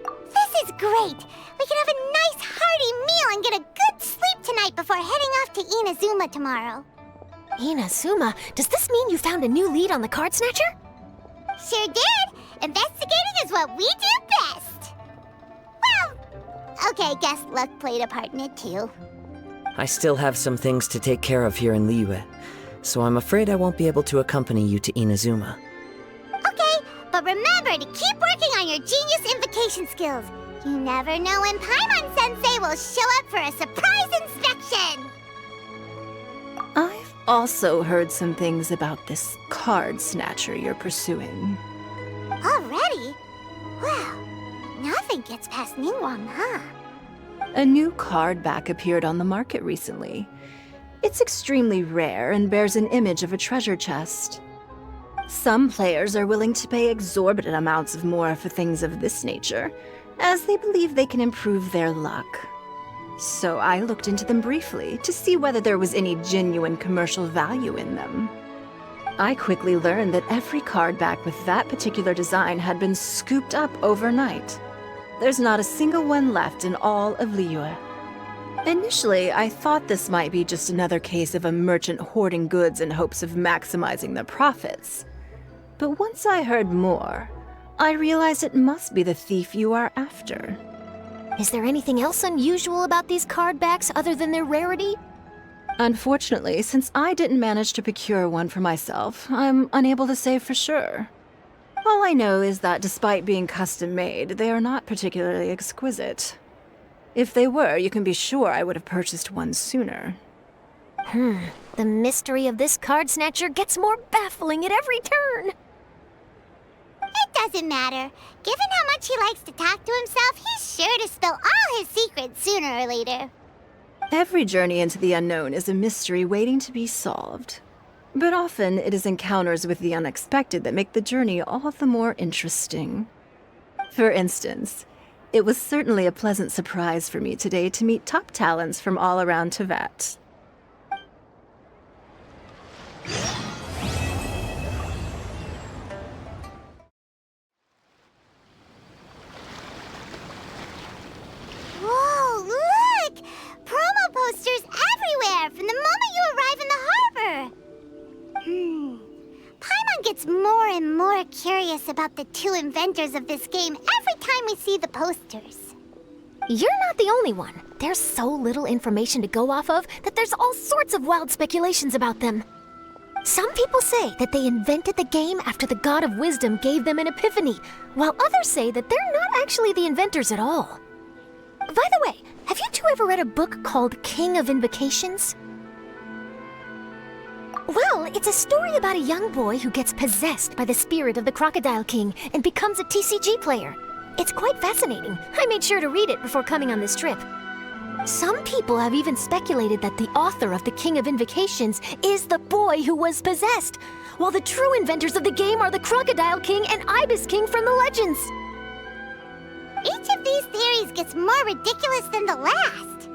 This is great! We can have a nice hearty meal and get a good sleep tonight before heading off to Inazuma tomorrow. Inazuma? Does this mean you found a new lead on the Card Snatcher? Sure did! Investigating is what we do best! Well, okay, guess luck played a part in it too. I still have some things to take care of here in Liyue, so I'm afraid I won't be able to accompany you to Inazuma. Okay, but remember to keep working on your genius invocation skills. You never know when Paimon-sensei will show up for a surprise inspection! I've also heard some things about this Card Snatcher you're pursuing. Already? Well, nothing gets past Ningguang, huh? A new card back appeared on the market recently. It's extremely rare and bears an image of a treasure chest. Some players are willing to pay exorbitant amounts of more for things of this nature, as they believe they can improve their luck. So I looked into them briefly to see whether there was any genuine commercial value in them. I quickly learned that every card back with that particular design had been scooped up overnight. There's not a single one left in all of Liyue. Initially, I thought this might be just another case of a merchant hoarding goods in hopes of maximizing their profits. But once I heard more, I realized it must be the thief you are after. Is there anything else unusual about these card backs other than their rarity? Unfortunately, since I didn't manage to procure one for myself, I'm unable to say for sure. All I know is that despite being custom-made, they are not particularly exquisite. If they were, you can be sure I would have purchased one sooner. The mystery of this Card Snatcher gets more baffling at every turn. It doesn't matter. Given how much he likes to talk to himself, he's sure to spill all his secrets sooner or later. Every journey into the unknown is a mystery waiting to be solved. But often it is encounters with the unexpected that make the journey all the more interesting. For instance, it was certainly a pleasant surprise for me today to meet top talents from all around Tevat. Whoa, look! Promo posters everywhere from the moment you arrive in the harbor! Paimon gets more and more curious about the two inventors of this game every time we see the posters. You're not the only one. There's so little information to go off of that there's all sorts of wild speculations about them. Some people say that they invented the game after the God of Wisdom gave them an epiphany, while others say that they're not actually the inventors at all. By the way, have you two ever read a book called King of Invocations? Well, it's a story about a young boy who gets possessed by the spirit of the Crocodile King and becomes a TCG player. It's quite fascinating. I made sure to read it before coming on this trip. Some people have even speculated that the author of the King of Invocations is the boy who was possessed, while the true inventors of the game are the Crocodile King and Ibis King from the legends. Each of these theories gets more ridiculous than the last.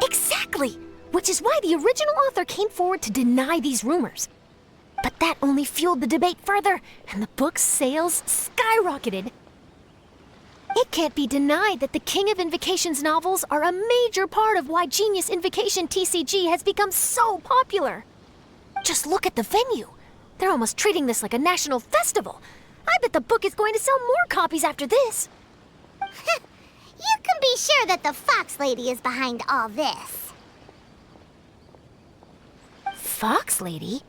Exactly! Which is why the original author came forward to deny these rumors. But that only fueled the debate further, and the book's sales skyrocketed. It can't be denied that the King of Invocations novels are a major part of why Genius Invocation TCG has become so popular. Just look at the venue. They're almost treating this like a national festival. I bet the book is going to sell more copies after this. You can be sure that the Fox Lady is behind all this. Fox Lady?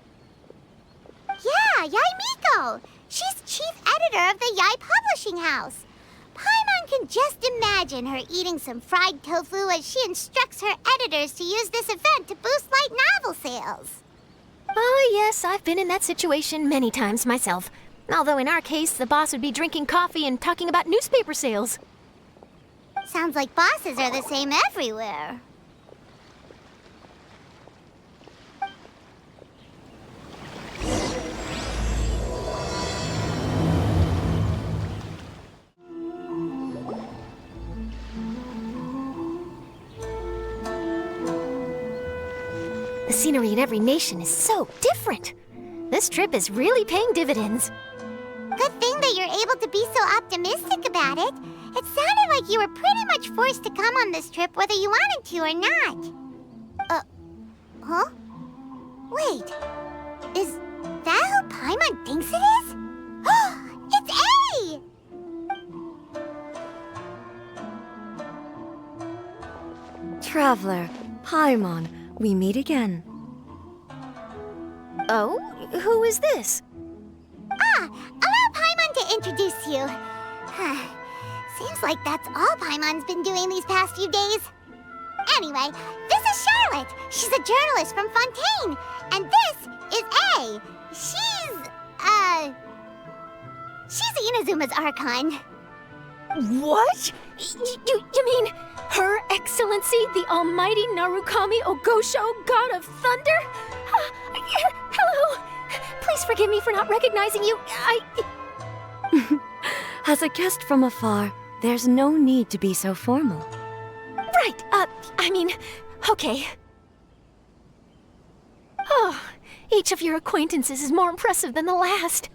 Yeah, Yai Miko. She's chief editor of the Yai Publishing House. Paimon can just imagine her eating some fried tofu as she instructs her editors to use this event to boost light novel sales. Oh yes, I've been in that situation many times myself. Although in our case, the boss would be drinking coffee and talking about newspaper sales. Sounds like bosses are the same everywhere. The scenery in every nation is so different. This trip is really paying dividends. Good thing that you're able to be so optimistic about it. It sounded like you were pretty much forced to come on this trip whether you wanted to or not. Huh? Wait, is that who Paimon thinks it is? It's A! Traveler, Paimon, we meet again. Oh? Who is this? Allow Paimon to introduce you. Seems like that's all Paimon's been doing these past few days. Anyway, this is Charlotte. She's a journalist from Fontaine. And this is A. She's Inazuma's Archon. What? You mean Her Excellency, the Almighty Narukami Ogosho, God of Thunder? Hello. Please forgive me for not recognizing you. As a guest from afar, there's no need to be so formal. Right, okay. Oh, each of your acquaintances is more impressive than the last.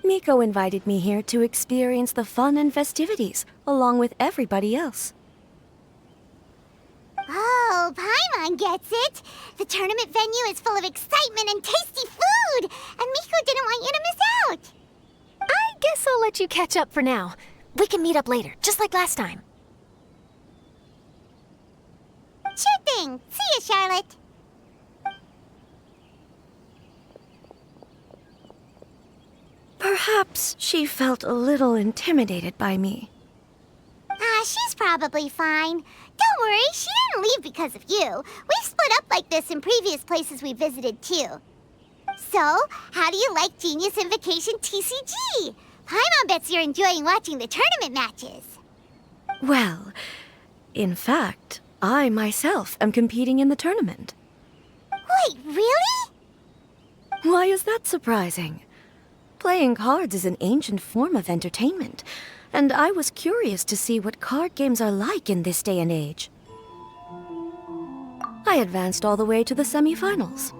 Miko invited me here to experience the fun and festivities, along with everybody else. Oh, Paimon gets it. The tournament venue is full of excitement and tasty food, and Miko didn't want you to miss out. I guess I'll let you catch up for now. We can meet up later, just like last time. Sure thing. See you, Charlotte. Perhaps she felt a little intimidated by me. She's probably fine. Don't worry, she didn't leave because of you. We've split up like this in previous places we visited, too. So, how do you like Genius Invocation TCG? Paimon bets you're enjoying watching the tournament matches. Well, in fact, I myself am competing in the tournament. Wait, really? Why is that surprising? Playing cards is an ancient form of entertainment, and I was curious to see what card games are like in this day and age. I advanced all the way to the semifinals.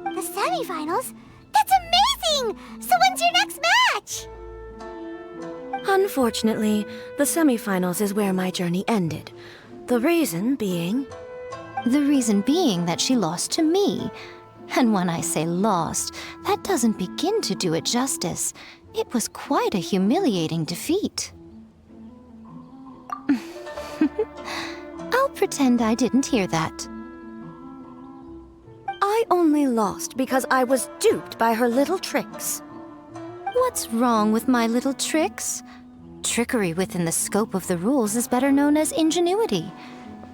The semifinals? That's amazing! So when's your next match? Unfortunately, the semifinals is where my journey ended. The reason being... The reason being that she lost to me. And when I say lost, that doesn't begin to do it justice. It was quite a humiliating defeat. pretend I didn't hear that. I only lost because I was duped by her little tricks. What's wrong with my little tricks? Trickery within the scope of the rules is better known as ingenuity.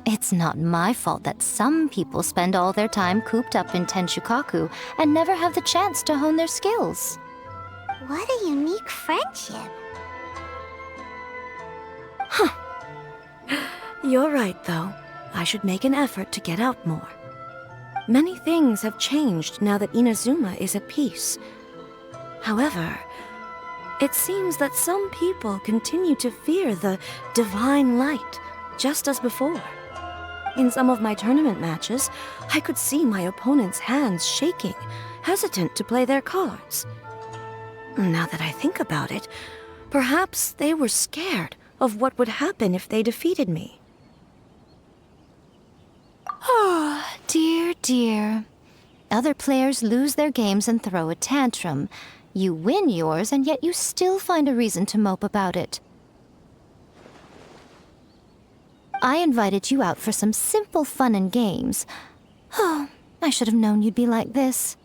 It's not my fault that some people spend all their time cooped up in Tenshukaku and never have the chance to hone their skills. What a unique friendship. You're right, though. I should make an effort to get out more. Many things have changed now that Inazuma is at peace. However, it seems that some people continue to fear the divine light, just as before. In some of my tournament matches, I could see my opponent's hands shaking, hesitant to play their cards. Now that I think about it, perhaps they were scared of what would happen if they defeated me. Oh, dear, dear. Other players lose their games and throw a tantrum. You win yours, and yet you still find a reason to mope about it. I invited you out for some simple fun and games. Oh, I should have known you'd be like this.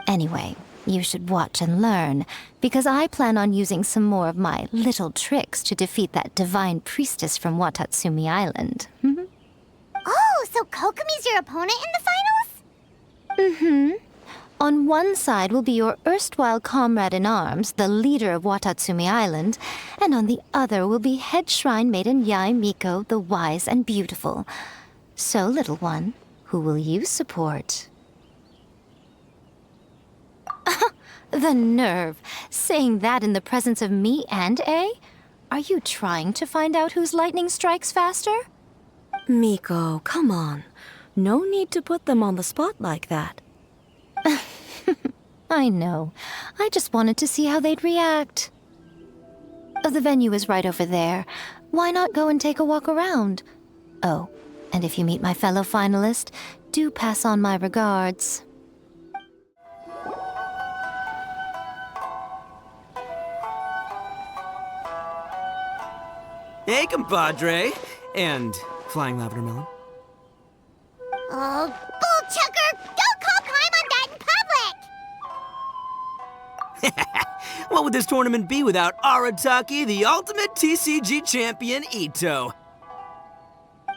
Anyway, you should watch and learn, because I plan on using some more of my little tricks to defeat that divine priestess from Watatsumi Island. Oh, so Kokomi's your opponent in the finals? Mm-hmm. On one side will be your erstwhile comrade in arms, the leader of Watatsumi Island, and on the other will be head shrine maiden Yae Miko, the wise and beautiful. So, little one, who will you support? The nerve! Saying that in the presence of me and A? Are you trying to find out whose lightning strikes faster? Miko, come on. No need to put them on the spot like that. I know. I just wanted to see how they'd react. The venue is right over there. Why not go and take a walk around? Oh, and if you meet my fellow finalist, do pass on my regards. Hey, compadre. And flying lavender melon. Oh, bull chucker! Don't call Paimon that in public! What would this tournament be without Arataki, the ultimate TCG champion, Ito?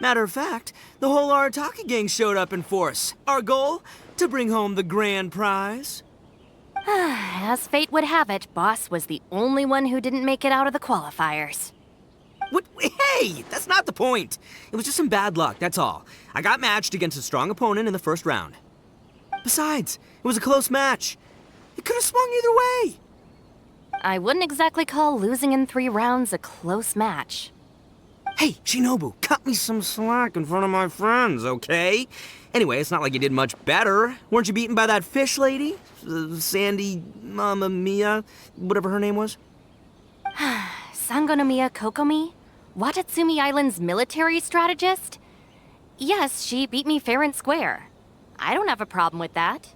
Matter of fact, the whole Arataki gang showed up in force. Our goal? To bring home the grand prize. As fate would have it, Boss was the only one who didn't make it out of the qualifiers. What? Hey, that's not the point. It was just some bad luck, that's all. I got matched against a strong opponent in the first round. Besides, it was a close match. It could have swung either way. I wouldn't exactly call losing in 3 rounds a close match. Hey, Shinobu, cut me some slack in front of my friends, okay? Anyway, it's not like you did much better. Weren't you beaten by that fish lady? Sandy, Mamma Mia, whatever her name was? Sangonomiya Kokomi? Watatsumi Island's military strategist? Yes, she beat me fair and square. I don't have a problem with that.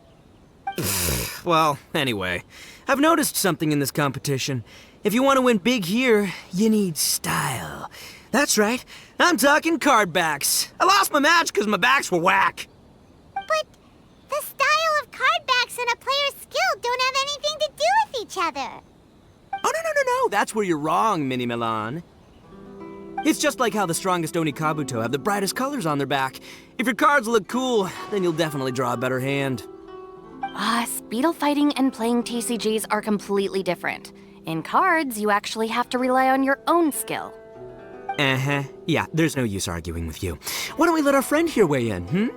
Well, anyway, I've noticed something in this competition. If you want to win big here, you need style. That's right, I'm talking card backs. I lost my match because my backs were whack. But the style of card backs and a player's skill don't have anything to do with each other. Oh, no, that's where you're wrong, Mini Milan. It's just like how the strongest Oni Kabuto have the brightest colors on their back. If your cards look cool, then you'll definitely draw a better hand. Speedle fighting and playing TCGs are completely different. In cards, you actually have to rely on your own skill. Uh-huh. Yeah, there's no use arguing with you. Why don't we let our friend here weigh in,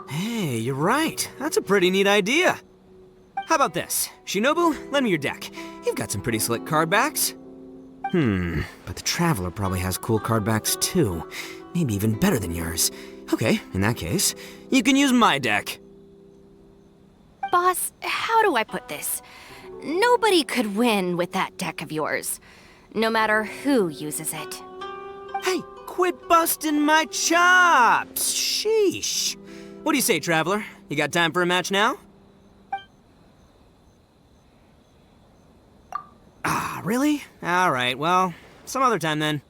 Hey, you're right. That's a pretty neat idea. How about this? Shinobu, lend me your deck. You've got some pretty slick card backs. But the Traveler probably has cool card backs too. Maybe even better than yours. Okay, in that case, you can use my deck. Boss, how do I put this? Nobody could win with that deck of yours, no matter who uses it. Hey, quit busting my chops! Sheesh. What do you say, Traveler? You got time for a match now? Ah, really? All right, well, some other time then.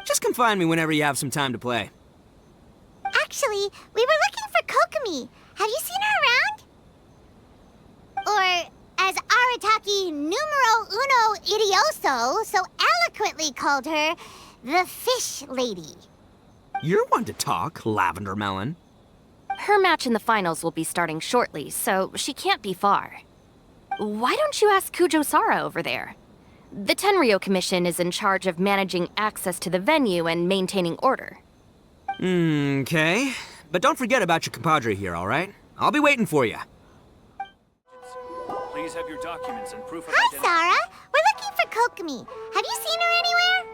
Just come find me whenever you have some time to play. Actually, we were looking for Kokomi. Have you seen her around? Or, as Arataki numero uno idioso so eloquently called her, the Fish Lady. You're one to talk, Lavender Melon. Her match in the finals will be starting shortly, so she can't be far. Why don't you ask Kujo-Sara over there? The Tenryo Commission is in charge of managing access to the venue and maintaining order. Okay. But don't forget about your compadre here, alright? I'll be waiting for you. Please have your documents and proof of Hi, Sarah. We're looking for Kokomi. Have you seen her anywhere?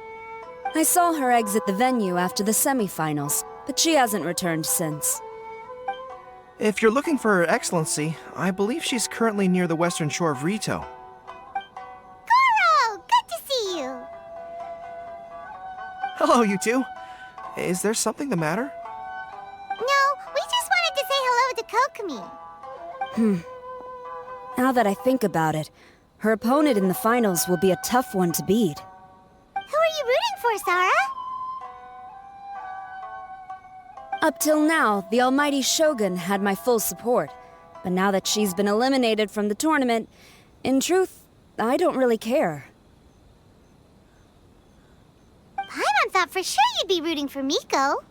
I saw her exit the venue after the semifinals, but she hasn't returned since. If you're looking for Her Excellency, I believe she's currently near the western shore of Rito. Goro! Good to see you! Hello, you two. Is there something the matter? No, we just wanted to say hello to Kokomi. Now that I think about it, her opponent in the finals will be a tough one to beat. Who are you rooting for, Sarah? Up till now, the almighty Shogun had my full support. But now that she's been eliminated from the tournament, in truth, I don't really care. Paimon thought for sure you'd be rooting for Miko.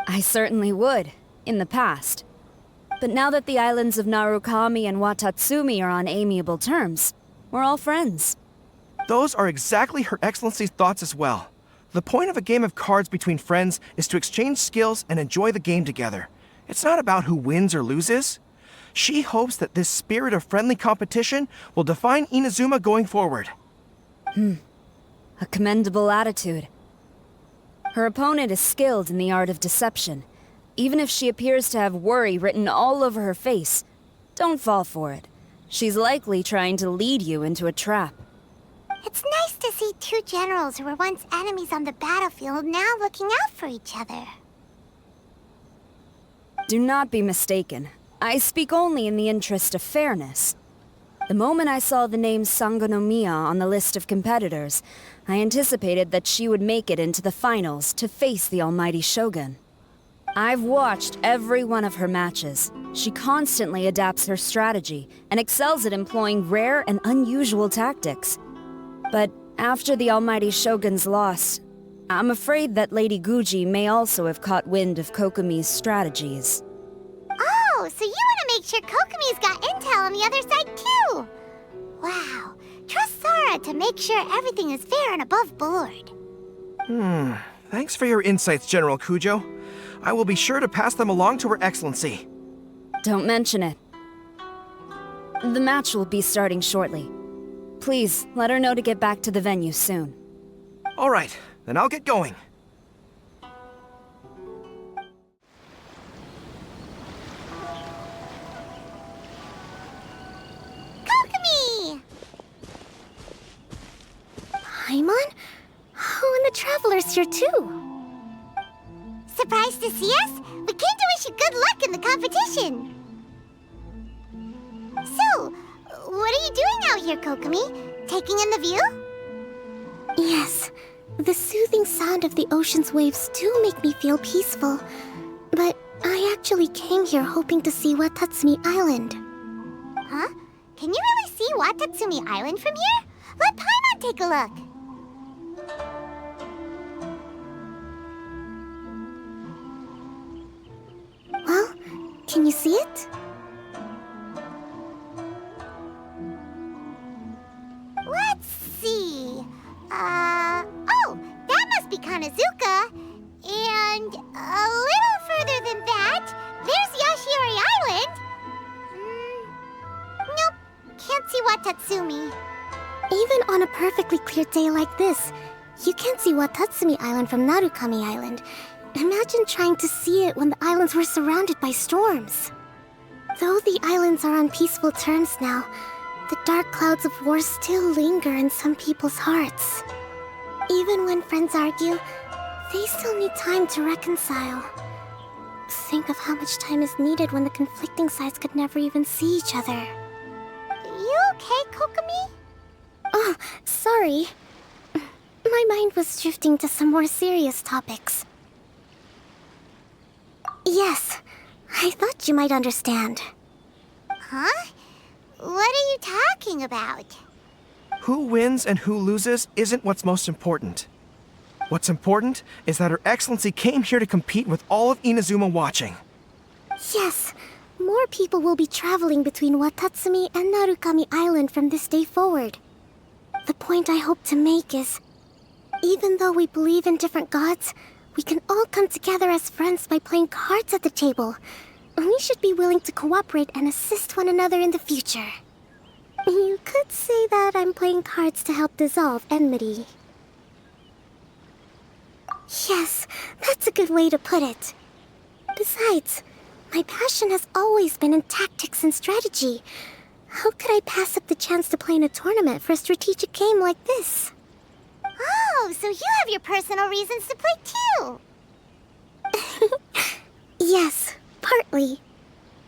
I certainly would, in the past. But now that the islands of Narukami and Watatsumi are on amiable terms, we're all friends. Those are exactly Her Excellency's thoughts as well. The point of a game of cards between friends is to exchange skills and enjoy the game together. It's not about who wins or loses. She hopes that this spirit of friendly competition will define Inazuma going forward. A commendable attitude. Her opponent is skilled in the art of deception. Even if she appears to have worry written all over her face, don't fall for it. She's likely trying to lead you into a trap. It's nice to see two generals who were once enemies on the battlefield now looking out for each other. Do not be mistaken. I speak only in the interest of fairness. The moment I saw the name Sangonomiya on the list of competitors, I anticipated that she would make it into the finals to face the almighty Shogun. I've watched every one of her matches. She constantly adapts her strategy and excels at employing rare and unusual tactics. But after the almighty Shogun's loss, I'm afraid that Lady Guji may also have caught wind of Kokomi's strategies. Oh, so you want to make sure Kokomi's got intel on the other side too? Wow. Trust Sara to make sure everything is fair and above board. Thanks for your insights, General Kujo. I will be sure to pass them along to Her Excellency. Don't mention it. The match will be starting shortly. Please, let her know to get back to the venue soon. All right, then I'll get going. Kokomi! Paimon? Oh, and the Traveler's here too. Surprised to see us? We came to wish you good luck in the competition. So, what are you doing out here, Kokomi? Taking in the view? Yes, the soothing sound of the ocean's waves do make me feel peaceful. But I actually came here hoping to see Watatsumi Island. Huh? Can you really see Watatsumi Island from here? Let Paimon take a look. Well, can you see it? Let's see. Oh, that must be Kanazuka. And a little further than that, there's Yashiori Island. Nope, can't see Watatsumi. Even on a perfectly clear day like this, you can't see Watatsumi Island from Narukami Island. Imagine trying to see it when the islands were surrounded by storms. Though the islands are on peaceful terms now, the dark clouds of war still linger in some people's hearts. Even when friends argue, they still need time to reconcile. Think of how much time is needed when the conflicting sides could never even see each other. You okay, Kokomi? Oh, Sorry. My mind was drifting to some more serious topics. Yes, I thought you might understand. Huh? What are you talking about? Who wins and who loses isn't what's most important. What's important is that Her Excellency came here to compete with all of Inazuma watching. Yes, more people will be traveling between Watatsumi and Narukami Island from this day forward. The point I hope to make is, even though we believe in different gods, we can all come together as friends by playing cards at the table. We should be willing to cooperate and assist one another in the future. You could say that I'm playing cards to help dissolve enmity. Yes, that's a good way to put it. Besides, my passion has always been in tactics and strategy. How could I pass up the chance to play in a tournament for a strategic game like this? Oh, so you have your personal reasons to play too. Yes, partly.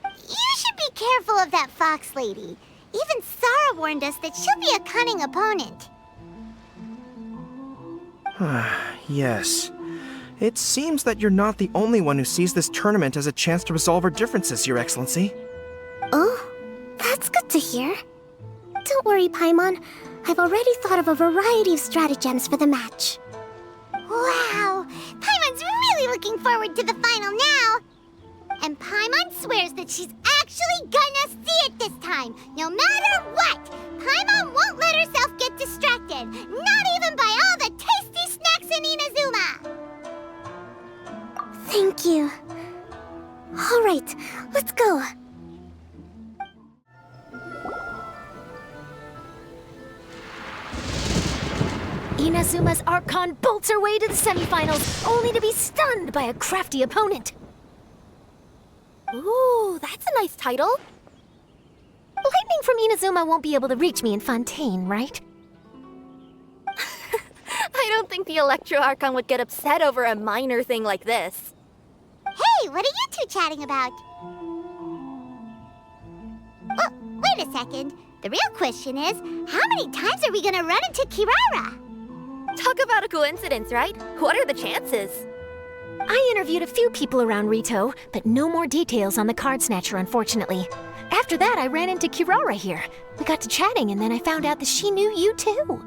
You should be careful of that fox lady. Even Sarah warned us that she'll be a cunning opponent. Yes. It seems that you're not the only one who sees this tournament as a chance to resolve our differences, Your Excellency. Oh, that's good to hear. Don't worry, Paimon. I've already thought of a variety of stratagems for the match. Wow! Paimon's really looking forward to the final now! And Paimon swears that she's actually gonna see it this time, no matter what! Paimon won't let herself get distracted, not even by all the tasty snacks in Inazuma! Thank you. All right, let's go. Inazuma's Archon bolts her way to the semifinals, only to be stunned by a crafty opponent. Ooh, that's a nice title. Lightning from Inazuma won't be able to reach me in Fontaine, right? I don't think the Electro Archon would get upset over a minor thing like this. Hey, what are you two chatting about? Oh, wait a second. The real question is, how many times are we gonna run into Kirara? Talk about a coincidence, right? What are the chances? I interviewed a few people around Rito, but no more details on the card snatcher, unfortunately. After that, I ran into Kirara here. We got to chatting, and then I found out that she knew you too.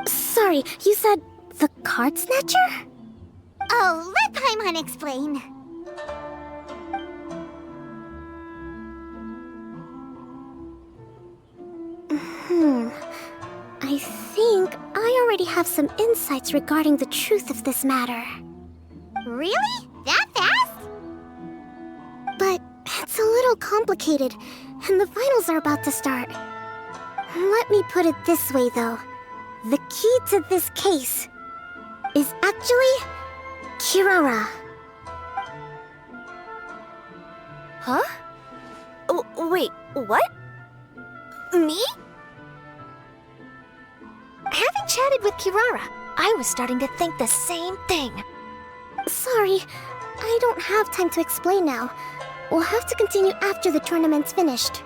Sorry, you said the card snatcher? Oh, let Paimon explain. I think I already have some insights regarding the truth of this matter. Really? That fast? But it's a little complicated, and the finals are about to start. Let me put it this way, though. The key to this case is actually Kirara. Huh? Wait, what? Me? Having chatted with Kirara, I was starting to think the same thing. Sorry, I don't have time to explain now. We'll have to continue after the tournament's finished.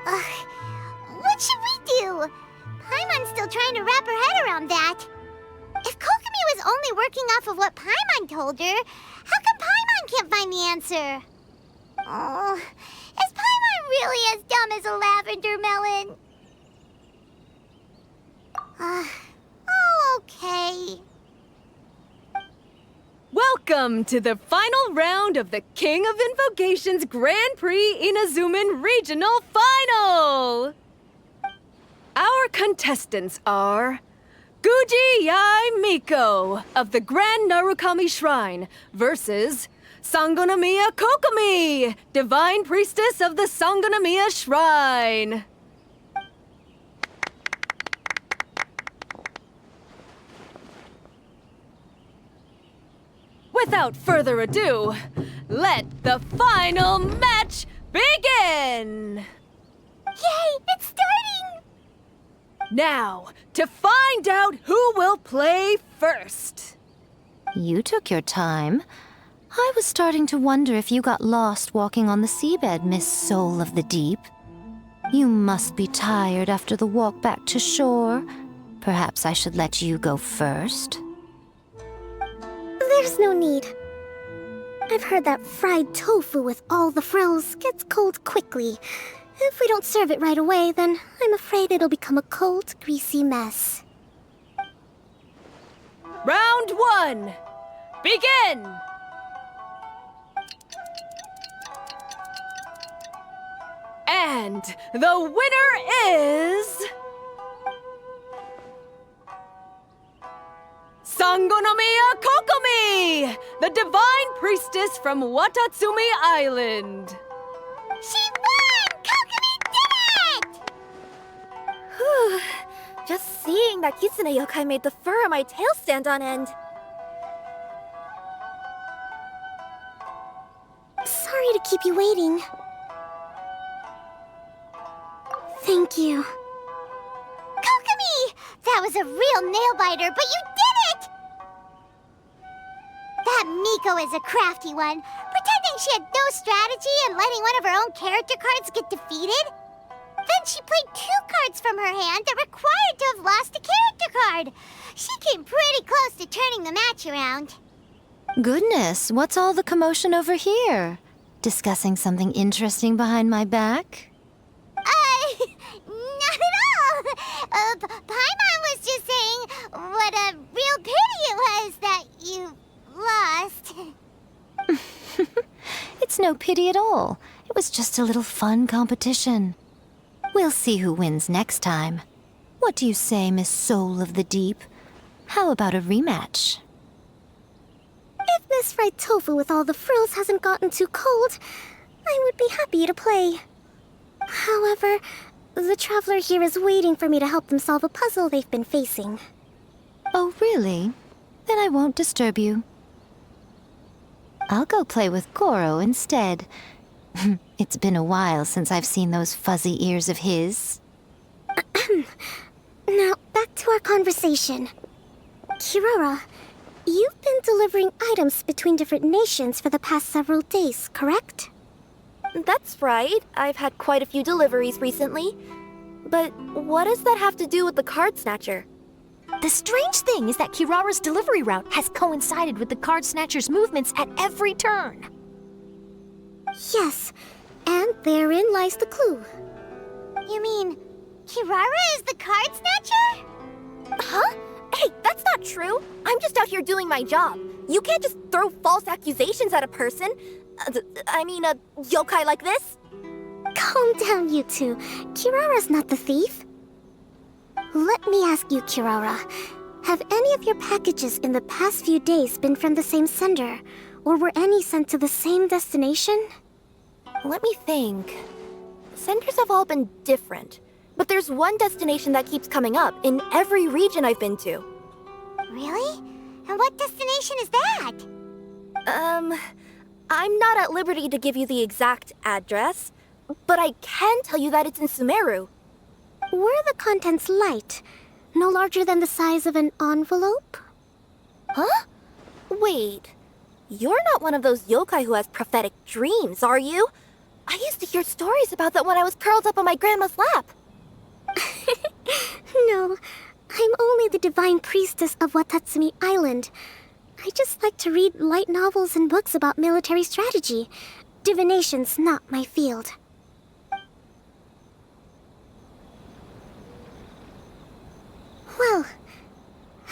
What should we do? Paimon's still trying to wrap her head around that. If Kokomi was only working off of what Paimon told her, how come Paimon can't find the answer? Oh, is Paimon really as dumb as a lavender melon? Okay. Welcome to the final round of the King of Invocations Grand Prix Inazuman Regional Final! Our contestants are Guji Yai Miko of the Grand Narukami Shrine versus Sangonomiya Kokomi, Divine Priestess of the Sangonomiya Shrine. Without further ado, let the final match begin! Yay, it's starting! Now, to find out who will play first. You took your time. I was starting to wonder if you got lost walking on the seabed, Miss Soul of the Deep. You must be tired after the walk back to shore. Perhaps I should let you go first. There's no need. I've heard that fried tofu with all the frills gets cold quickly. If we don't serve it right away, then I'm afraid it'll become a cold, greasy mess. Round 1. Begin! And the winner is... Sangonomiya Kokomi, the divine priestess from Watatsumi Island. She won! Kokomi did it! Whew. Just seeing that Kitsune yokai made the fur on my tail stand on end. Sorry to keep you waiting. Thank you. Kokomi! That was a real nail-biter, but you did it! That Miko is a crafty one, pretending she had no strategy and letting one of her own character cards get defeated. Then she played 2 cards from her hand that required to have lost a character card. She came pretty close to turning the match around. Goodness, what's all the commotion over here? Discussing something interesting behind my back? Not at all! Paimon was just saying what a real pity it was that you lost. It's no pity at all. It was just a little fun competition. We'll see who wins next time. What do you say, Miss Soul of the Deep? How about a rematch? If Miss Fried Tofu with all the frills hasn't gotten too cold, I would be happy to play. However, the traveler here is waiting for me to help them solve a puzzle they've been facing. Oh, really? Then I won't disturb you. I'll go play with Goro instead. It's been a while since I've seen those fuzzy ears of his. Now, back to our conversation. Kirara, you've been delivering items between different nations for the past several days, correct? That's right. I've had quite a few deliveries recently. But what does that have to do with the card snatcher? The strange thing is that Kirara's delivery route has coincided with the card snatcher's movements at every turn. Yes, and therein lies the clue. You mean, Kirara is the card snatcher? Huh? Hey, that's not true. I'm just out here doing my job. You can't just throw false accusations at a person. I mean, a yokai like this? Calm down, you two. Kirara's not the thief. Let me ask you, Kirara. Have any of your packages in the past few days been from the same sender? Or were any sent to the same destination? Let me think. Senders have all been different. But there's one destination that keeps coming up in every region I've been to. Really? And what destination is that? I'm not at liberty to give you the exact address, but I can tell you that it's in Sumeru. Were the contents light? No larger than the size of an envelope? Huh? Wait. You're not one of those yokai who has prophetic dreams, are you? I used to hear stories about that when I was curled up on my grandma's lap. No, I'm only the divine priestess of Watatsumi Island. I just like to read light novels and books about military strategy. Divination's not my field. Well,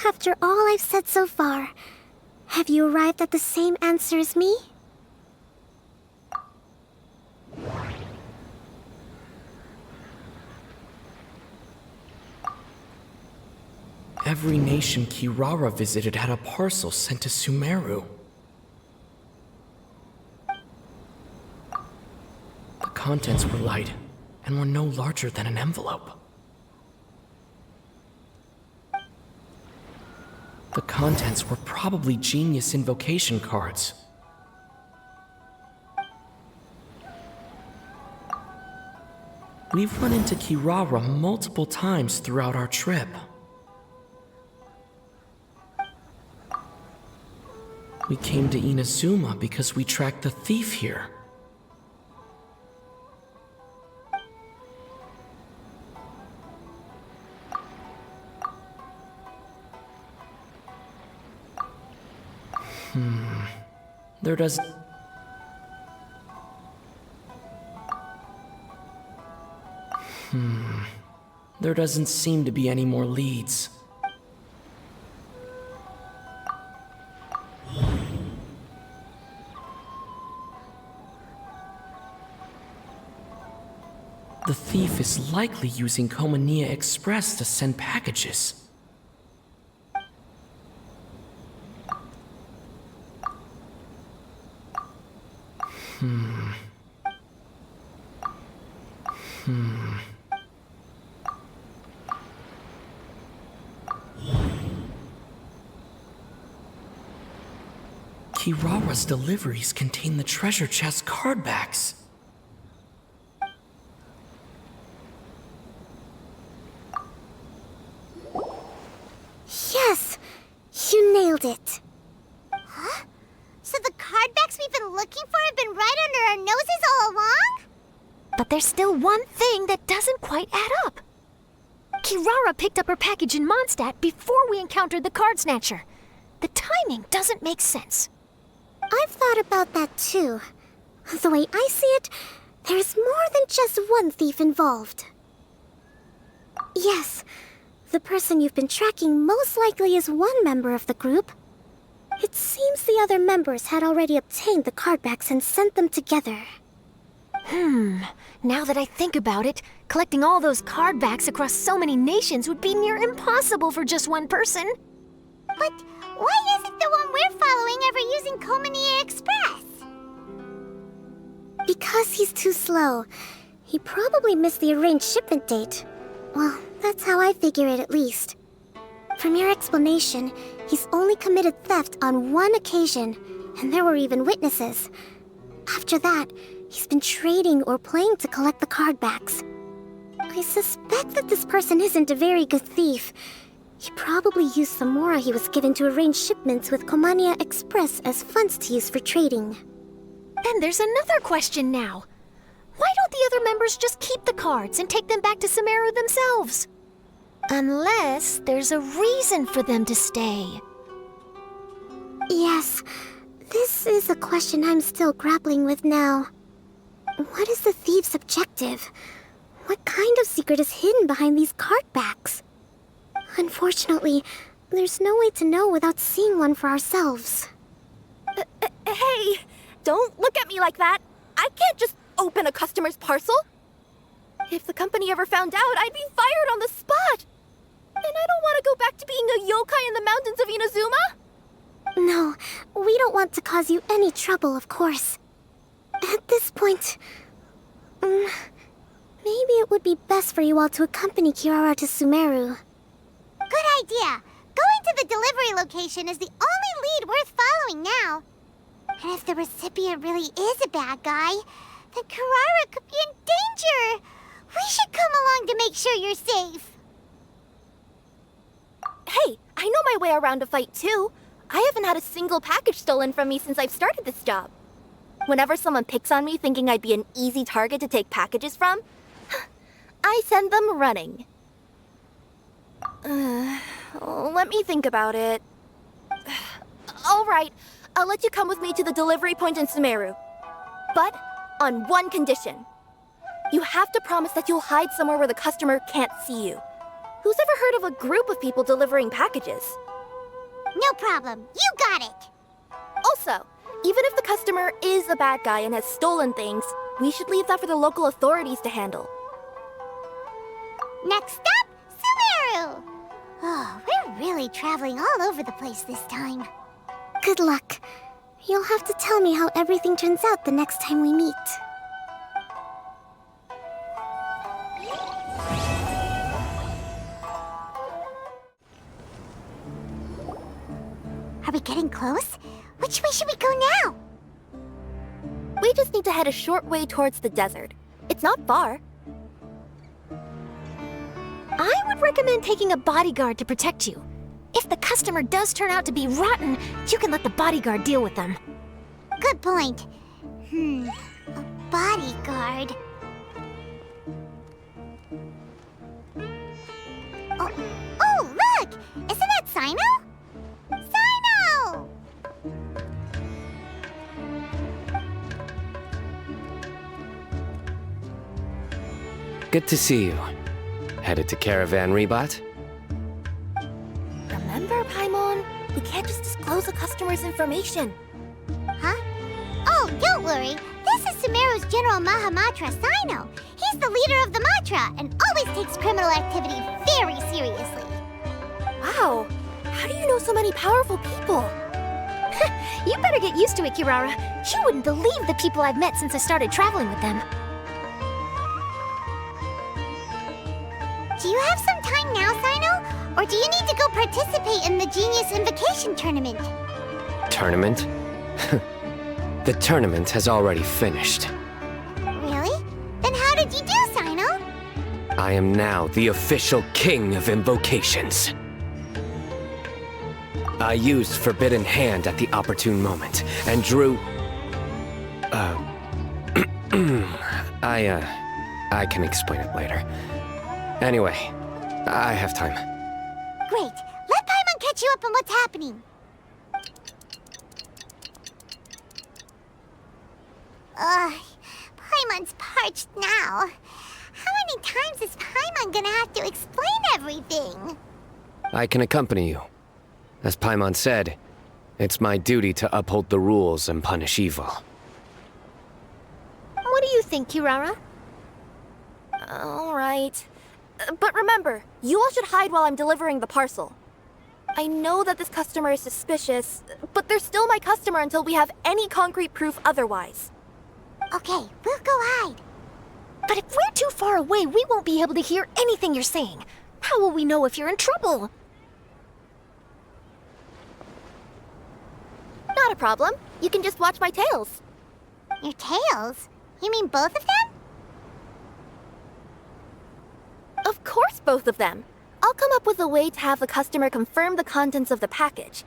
after all I've said so far, have you arrived at the same answer as me? Every nation Kirara visited had a parcel sent to Sumeru. The contents were light and were no larger than an envelope. The contents were probably genius invocation cards. We've run into Kirara multiple times throughout our trip. We came to Inazuma because we tracked the thief here. There does... There doesn't seem to be any more leads. The thief is likely using Komania Express to send packages. Kirara's deliveries contain the treasure chest cardbacks. Yes! You nailed it. Huh? So the cardbacks we've been looking for have been right under our noses all along? But there's still one thing that doesn't quite add up. Kirara picked up her package in Mondstadt before we encountered the card snatcher. The timing doesn't make sense. I've thought about that too. The way I see it, there's more than just one thief involved. Yes, the person you've been tracking most likely is one member of the group. It seems the other members had already obtained the cardbacks and sent them together. Now that I think about it, collecting all those cardbacks across so many nations would be near impossible for just one person. But why isn't the one we're following ever using Komania Express? Because he's too slow. He probably missed the arranged shipment date. Well, that's how I figure it at least. From your explanation, he's only committed theft on one occasion, and there were even witnesses. After that, he's been trading or playing to collect the cardbacks. I suspect that this person isn't a very good thief. He probably used the mora he was given to arrange shipments with Komania Express as funds to use for trading. Then there's another question now. Why don't the other members just keep the cards and take them back to Sumeru themselves? Unless there's a reason for them to stay. Yes, this is a question I'm still grappling with now. What is the thief's objective? What kind of secret is hidden behind these cardbacks? Unfortunately, there's no way to know without seeing one for ourselves. Hey, don't look at me like that. I can't just open a customer's parcel. If the company ever found out, I'd be fired on the spot. And I don't want to go back to being a yokai in the mountains of Inazuma. No, we don't want to cause you any trouble, of course. At this point, maybe it would be best for you all to accompany Kirara to Sumeru. Good idea. Going to the delivery location is the only lead worth following now. And if the recipient really is a bad guy, then Kirara could be in danger. We should come along to make sure you're safe. Hey, I know my way around a fight too. I haven't had a single package stolen from me since I've started this job. Whenever someone picks on me thinking I'd be an easy target to take packages from, I send them running. Let me think about it. All right, I'll let you come with me to the delivery point in Sumeru. But on one condition. You have to promise that you'll hide somewhere where the customer can't see you. Who's ever heard of a group of people delivering packages? No problem. You got it. Also, even if the customer is a bad guy and has stolen things, we should leave that for the local authorities to handle. Next up, Sumeru! Oh, we're really traveling all over the place this time. Good luck. You'll have to tell me how everything turns out the next time we meet. Are we getting close? Which way should we go now? We just need to head a short way towards the desert. It's not far. I would recommend taking a bodyguard to protect you. If the customer does turn out to be rotten, you can let the bodyguard deal with them. Good point. A bodyguard. Oh, look! Isn't that Sino? Sino! Good to see you. Headed to Caravan Rebot? Remember, Paimon? We can't just disclose a customer's information. Huh? Oh, don't worry. This is Sumeru's General Mahamatra, Sino. He's the leader of the Matra and always takes criminal activity very seriously. Wow. How do you know so many powerful people? You better get used to it, Kirara. You wouldn't believe the people I've met since I started traveling with them. Do you have some time now, Sino? Or do you need to go participate in the Genius Invocation Tournament? Tournament? The tournament has already finished. Really? Then how did you do, Sino? I am now the official King of Invocations. I used Forbidden Hand at the opportune moment, and drew... I can explain it later. Anyway, I have time. Great. Let Paimon catch you up on what's happening. Paimon's parched now. How many times is Paimon gonna have to explain everything? I can accompany you. As Paimon said, it's my duty to uphold the rules and punish evil. What do you think, Kirara? All right. But remember, you all should hide while I'm delivering the parcel. I know that this customer is suspicious, but they're still my customer until we have any concrete proof otherwise. Okay, we'll go hide. But if we're too far away, we won't be able to hear anything you're saying. How will we know if you're in trouble? Not a problem. You can just watch my tails. Your tails? You mean both of them? Of course, both of them. I'll come up with a way to have the customer confirm the contents of the package.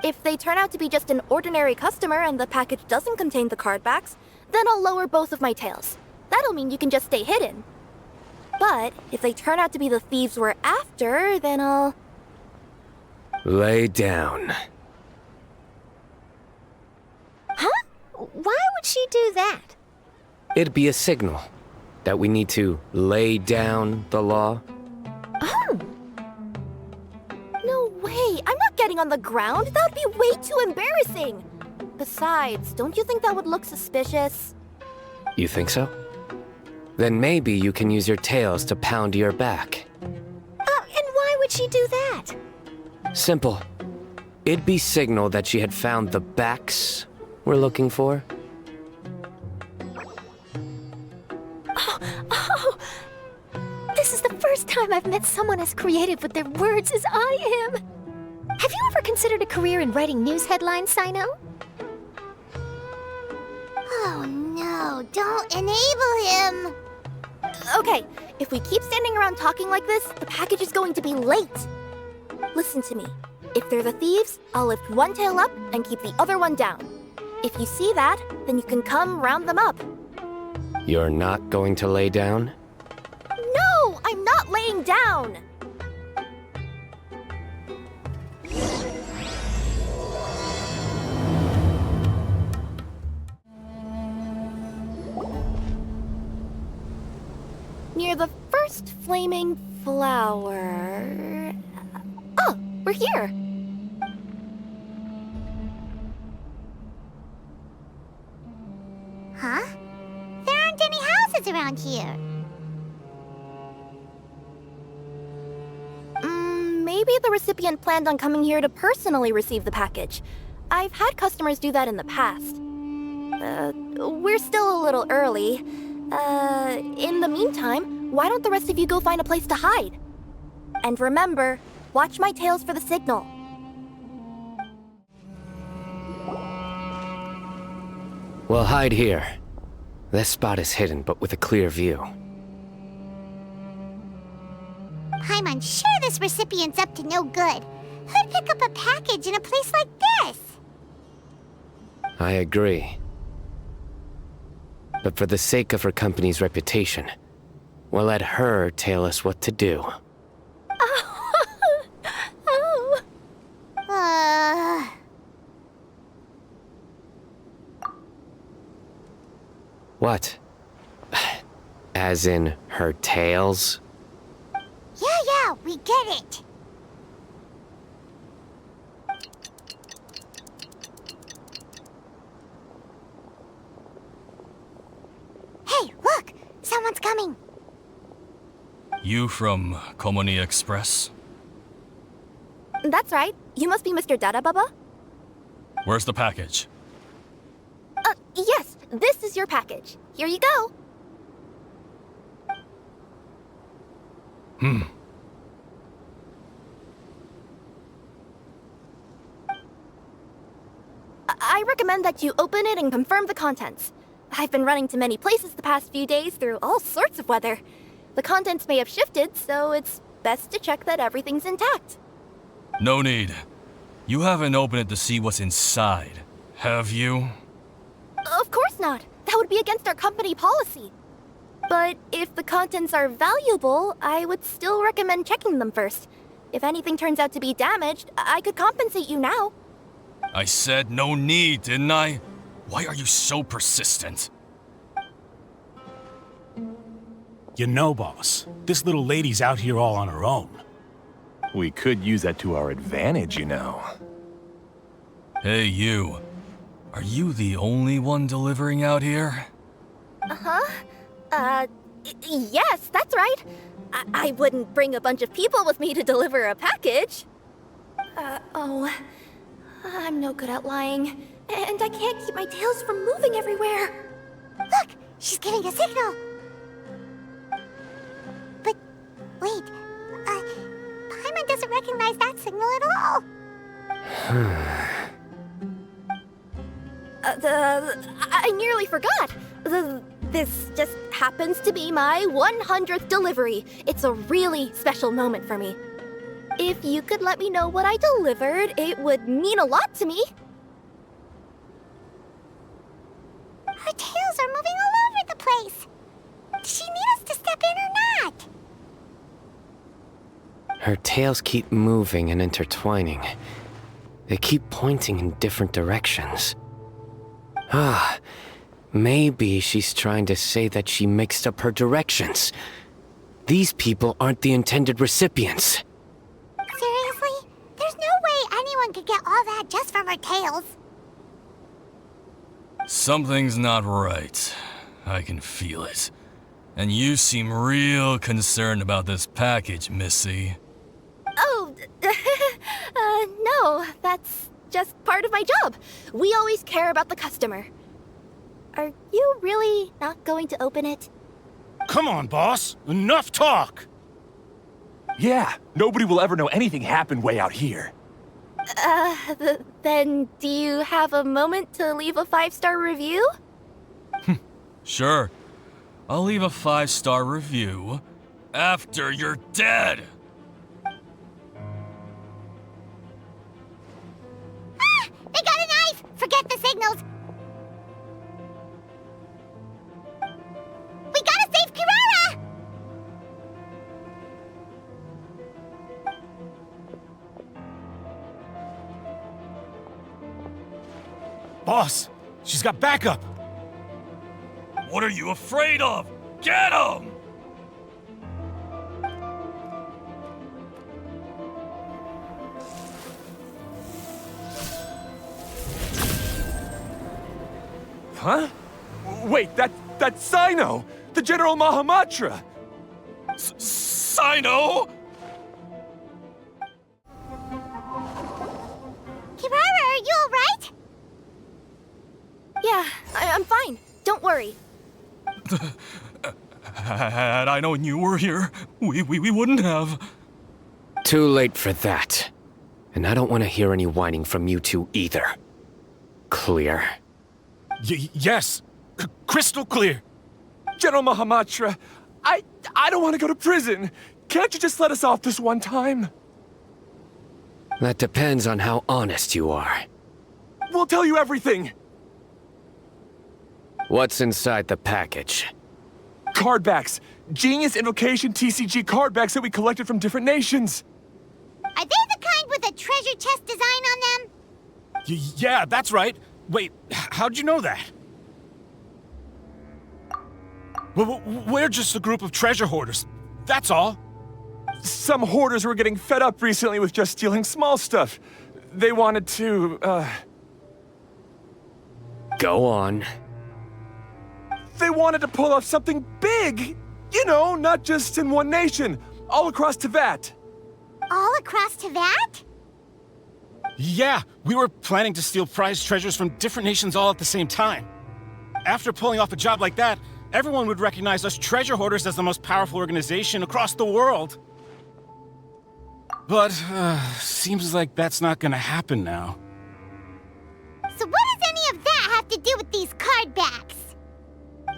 If they turn out to be just an ordinary customer and the package doesn't contain the card backs, then I'll lower both of my tails. That'll mean you can just stay hidden. But if they turn out to be the thieves we're after, then I'll... Lay down. Huh? Why would she do that? It'd be a signal that we need to lay down the law. Oh! No way! I'm not getting on the ground! That would be way too embarrassing! Besides, don't you think that would look suspicious? You think so? Then maybe you can use your tails to pound your back. And why would she do that? Simple. It'd be signal that she had found the backs we're looking for. Oh! This is the first time I've met someone as creative with their words as I am. Have you ever considered a career in writing news headlines, Sino? Oh no, don't enable him! Okay, if we keep standing around talking like this, the package is going to be late. Listen to me. If they're the thieves, I'll lift one tail up and keep the other one down. If you see that, then you can come round them up. You're not going to lay down? No, I'm not laying down! Near the first flaming flower... Oh, we're here! Huh? There aren't any houses around here. Maybe the recipient planned on coming here to personally receive the package. I've had customers do that in the past. We're still a little early. In the meantime, why don't the rest of you go find a place to hide? And remember, watch my tails for the signal. We'll hide here. This spot is hidden, but with a clear view. I'm sure this recipient's up to no good. Who'd pick up a package in a place like this? I agree. But for the sake of her company's reputation, we'll let her tell us what to do. What? As in, Her tails? Yeah, we get it. Hey, look! Someone's coming. You from Komoni Express? That's right. You must be Mr. Dada Baba? Where's the package? Yes, this is your package. Here you go. I recommend that you open it and confirm the contents. I've been running to many places the past few days through all sorts of weather. The contents may have shifted, so it's best to check that everything's intact. No need. You haven't opened it to see what's inside, have you? Of course not. That would be against our company policy. But if the contents are valuable, I would still recommend checking them first. If anything turns out to be damaged, I could compensate you now. I said no need, didn't I? Why are you so persistent? You know, boss, this little lady's out here all on her own. We could use that to our advantage, you know. Hey, you. Are you the only one delivering out here? Yes, that's right. I wouldn't bring a bunch of people with me to deliver a package. I'm no good at lying. And I can't keep my tails from moving everywhere. Look! She's giving a signal! But, wait, Paimon doesn't recognize that signal at all! I nearly forgot. This just happens to be my 100th delivery. It's a really special moment for me. If you could let me know what I delivered, it would mean a lot to me. Her tails are moving all over the place! Does she need us to step in or not? Her tails keep moving and intertwining. They keep pointing in different directions. Maybe she's trying to say that she mixed up her directions. These people aren't the intended recipients. Seriously? There's no way anyone could get all that just from her tails. Something's not right. I can feel it. And you seem real concerned about this package, Missy. Oh, no, that's just part of my job. We always care about the customer. Are you really not going to open it? Come on, boss. Enough talk. Yeah, nobody will ever know anything happened way out here. Then do you have a moment to leave a 5-star review? Sure. I'll leave a 5-star review after you're dead. They got a knife! Forget the signals! We gotta save Kirara! Boss, she's got backup. What are you afraid of? Get him! Huh? Wait, that's Sino! The General Mahamatra! Sino? Kirara, are you alright? Yeah, I'm fine. Don't worry. Had I known you were here, we wouldn't have. Too late for that. And I don't want to hear any whining from you two either. Clear? Yes. Crystal clear. General Mahamatra, I don't want to go to prison. Can't you just let us off this one time? That depends on how honest you are. We'll tell you everything. What's inside the package? Card backs. Genius Invocation TCG card backs that we collected from different nations. Are they the kind with a treasure chest design on them? Yeah, that's right. Wait, how'd you know that? We're just a group of treasure hoarders. That's all. Some hoarders were getting fed up recently with just stealing small stuff. They wanted to, Go on. They wanted to pull off something big! You know, not just in one nation, all across Teyvat. All across Teyvat? Yeah, we were planning to steal prized treasures from different nations all at the same time. After pulling off a job like that, everyone would recognize us treasure hoarders as the most powerful organization across the world. But, seems like that's not gonna happen now. So what does any of that have to do with these card backs?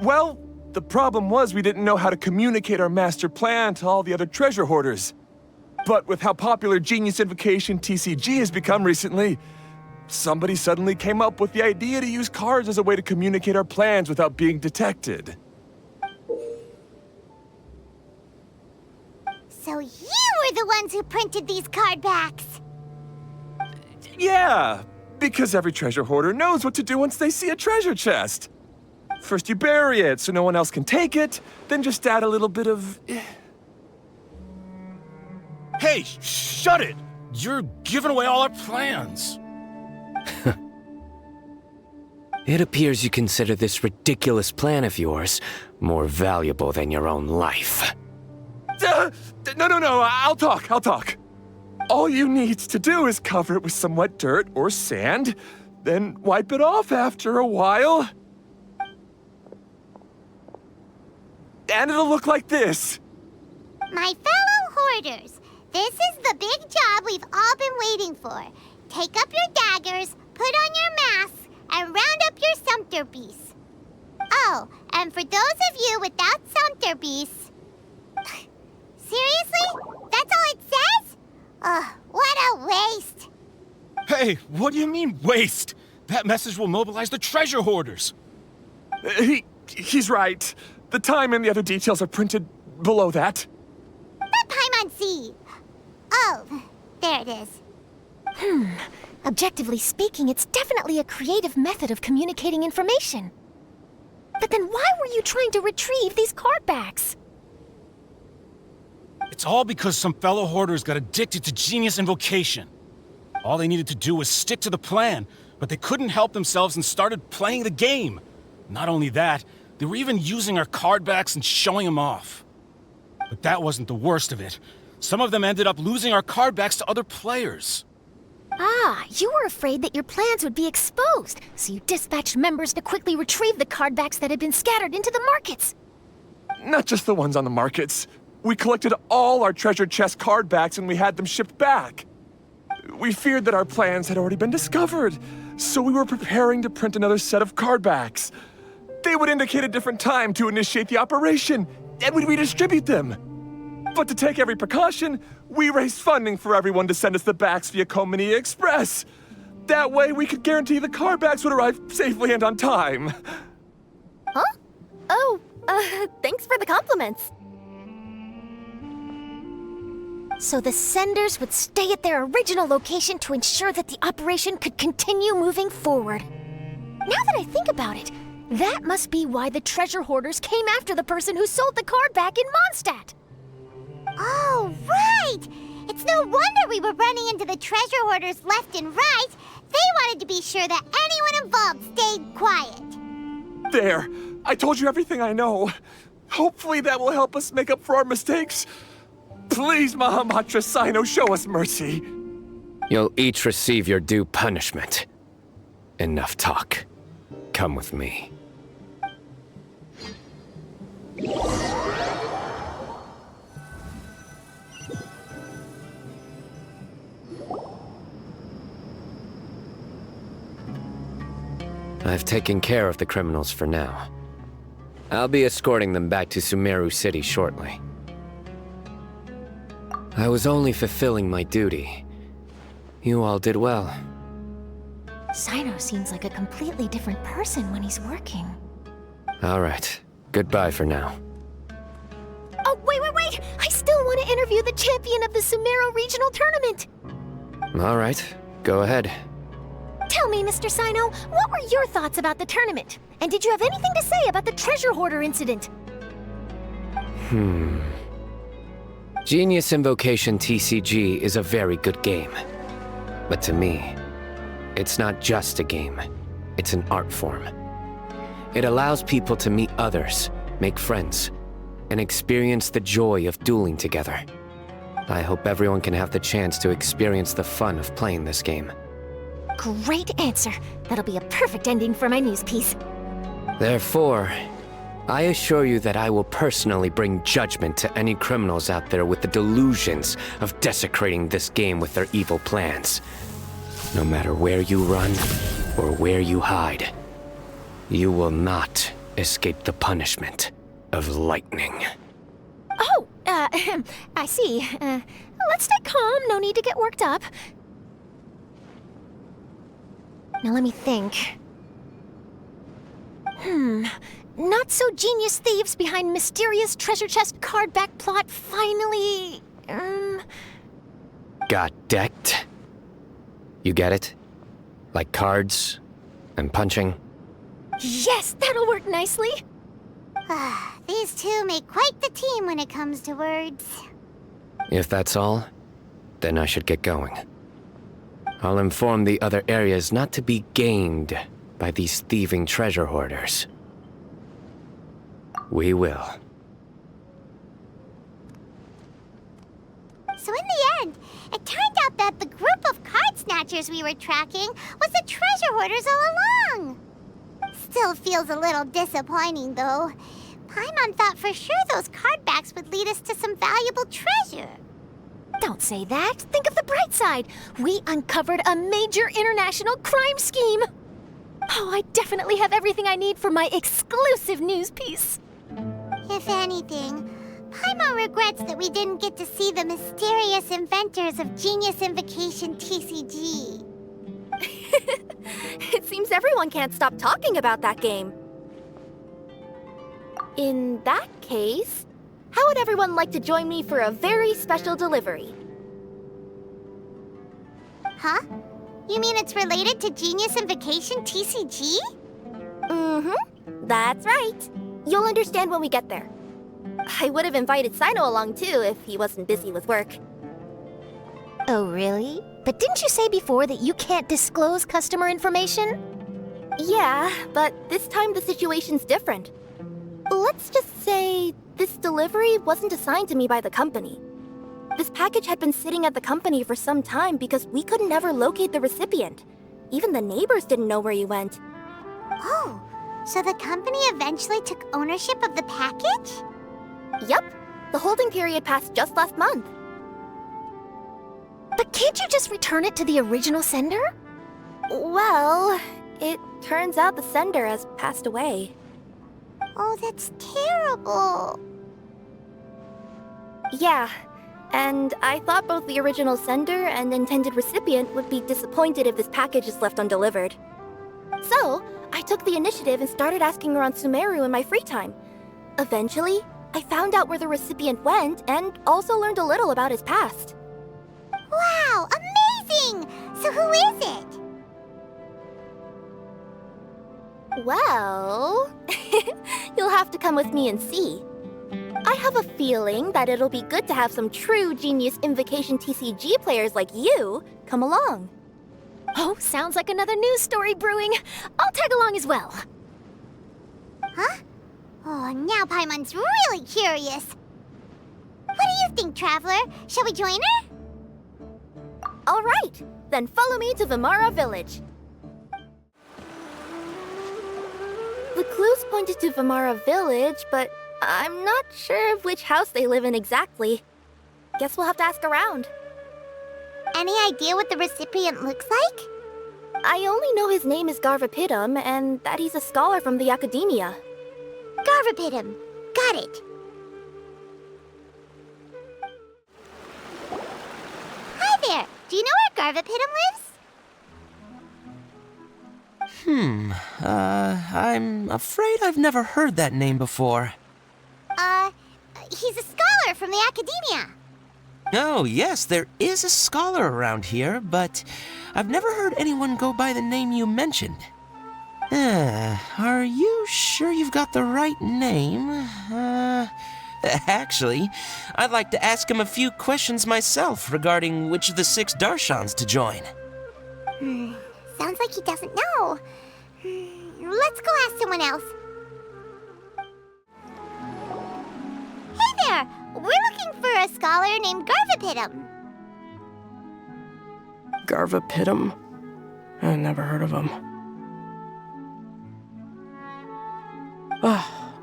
Well, the problem was we didn't know how to communicate our master plan to all the other treasure hoarders. But with how popular Genius Invocation TCG has become recently, somebody suddenly came up with the idea to use cards as a way to communicate our plans without being detected. So you were the ones who printed these card backs? Yeah, because every treasure hoarder knows what to do once they see a treasure chest. First you bury it so no one else can take it, then just add a little bit of... Hey, shut it! You're giving away all our plans. It appears you consider this ridiculous plan of yours more valuable than your own life. No, I'll talk. All you need to do is cover it with some wet dirt or sand, then wipe it off after a while. And it'll look like this. My fellow hoarders, this is the big job we've all been waiting for. Take up your daggers, put on your masks, and round up your sumpter beasts. Oh, and for those of you without sumpter beasts... Seriously? That's all it says? Ugh, what a waste. Hey, what do you mean, waste? That message will mobilize the treasure hoarders. He's right. The time and the other details are printed below that. Let Paimon see. Oh, there it is. Objectively speaking, it's definitely a creative method of communicating information. But then why were you trying to retrieve these card backs? It's all because some fellow hoarders got addicted to Genius Invocation. All they needed to do was stick to the plan, but they couldn't help themselves and started playing the game. Not only that, they were even using our card backs and showing them off. But that wasn't the worst of it. Some of them ended up losing our card backs to other players. Ah, you were afraid that your plans would be exposed, so you dispatched members to quickly retrieve the card backs that had been scattered into the markets. Not just the ones on the markets. We collected all our treasure chest card backs and we had them shipped back. We feared that our plans had already been discovered, so we were preparing to print another set of card backs. They would indicate a different time to initiate the operation, and we'd redistribute them. But to take every precaution, we raised funding for everyone to send us the backs via Komini Express. That way we could guarantee the card backs would arrive safely and on time. Huh? Oh, thanks for the compliments. So the senders would stay at their original location to ensure that the operation could continue moving forward. Now that I think about it, that must be why the treasure hoarders came after the person who sold the card back in Mondstadt. Oh, right! It's no wonder we were running into the treasure hoarders left and right. They wanted to be sure that anyone involved stayed quiet. There! I told you everything I know. Hopefully that will help us make up for our mistakes. Please, Mahamatra Sino, show us mercy. You'll each receive your due punishment. Enough talk. Come with me. I've taken care of the criminals for now. I'll be escorting them back to Sumeru City shortly. I was only fulfilling my duty. You all did well. Sino seems like a completely different person when he's working. All right. Goodbye for now. Oh, wait! I still want to interview the champion of the Sumeru Regional Tournament! All right. Go ahead. Tell me, Mr. Sino, what were your thoughts about the tournament? And did you have anything to say about the treasure hoarder incident? Genius Invocation TCG is a very good game. But to me, it's not just a game. It's an art form. It allows people to meet others, make friends, and experience the joy of dueling together. I hope everyone can have the chance to experience the fun of playing this game. Great answer. That'll be a perfect ending for my news piece. Therefore, I assure you that I will personally bring judgment to any criminals out there with the delusions of desecrating this game with their evil plans. No matter where you run or where you hide, you will not escape the punishment of lightning. Oh, I see. Let's stay calm. No need to get worked up. Now let me think. Not so genius thieves behind mysterious treasure chest card back plot finally... Got decked? You get it? Like cards and punching? Yes, that'll work nicely. These two make quite the team when it comes to words. If that's all, then I should get going. I'll inform the other areas not to be gamed by these thieving treasure hoarders. We will. So in the end, it turned out that the group of card snatchers we were tracking was the treasure hoarders all along. Still feels a little disappointing, though. Paimon thought for sure those card backs would lead us to some valuable treasure. Don't say that. Think of the bright side. We uncovered a major international crime scheme. Oh, I definitely have everything I need for my exclusive news piece. If anything, Paimon regrets that we didn't get to see the mysterious inventors of Genius Invocation TCG. It seems everyone can't stop talking about that game. In that case, how would everyone like to join me for a very special delivery? Huh? You mean it's related to Genius Invocation TCG? That's right. You'll understand when we get there. I would have invited Sino along too if he wasn't busy with work. Oh, really? But didn't you say before that you can't disclose customer information? Yeah, but this time the situation's different. Let's just say this delivery wasn't assigned to me by the company. This package had been sitting at the company for some time because we could never locate the recipient. Even the neighbors didn't know where he went. Oh, so the company eventually took ownership of the package? Yup. The holding period passed just last month. But can't you just return it to the original sender? Well, it turns out the sender has passed away. Oh, that's terrible. Yeah, and I thought both the original sender and intended recipient would be disappointed if this package is left undelivered. So, I took the initiative and started asking around Sumeru in my free time. Eventually, I found out where the recipient went and also learned a little about his past. Wow, amazing! So who is it? Well, you'll have to come with me and see. I have a feeling that it'll be good to have some true Genius Invocation TCG players like you come along. Oh, sounds like another news story brewing. I'll tag along as well. Huh? Oh, now Paimon's really curious. What do you think, Traveler? Shall we join her? All right, then follow me to Vimara Village. The clues pointed to Vimara Village, but I'm not sure of which house they live in exactly. Guess we'll have to ask around. Any idea what the recipient looks like? I only know his name is Garvapidum and that he's a scholar from the Academia. Garvapidum. Got it. Hi there. Do you know where Garvapidum lives? I'm afraid I've never heard that name before. He's a scholar from the Academia. Oh, yes, there is a scholar around here, but I've never heard anyone go by the name you mentioned. Are you sure you've got the right name? Actually, I'd like to ask him a few questions myself regarding which of the 6 Darshans to join. Sounds like he doesn't know. Let's go ask someone else. Hey there! We're looking for a scholar named Garvapitum. Garvapitum? I never heard of him.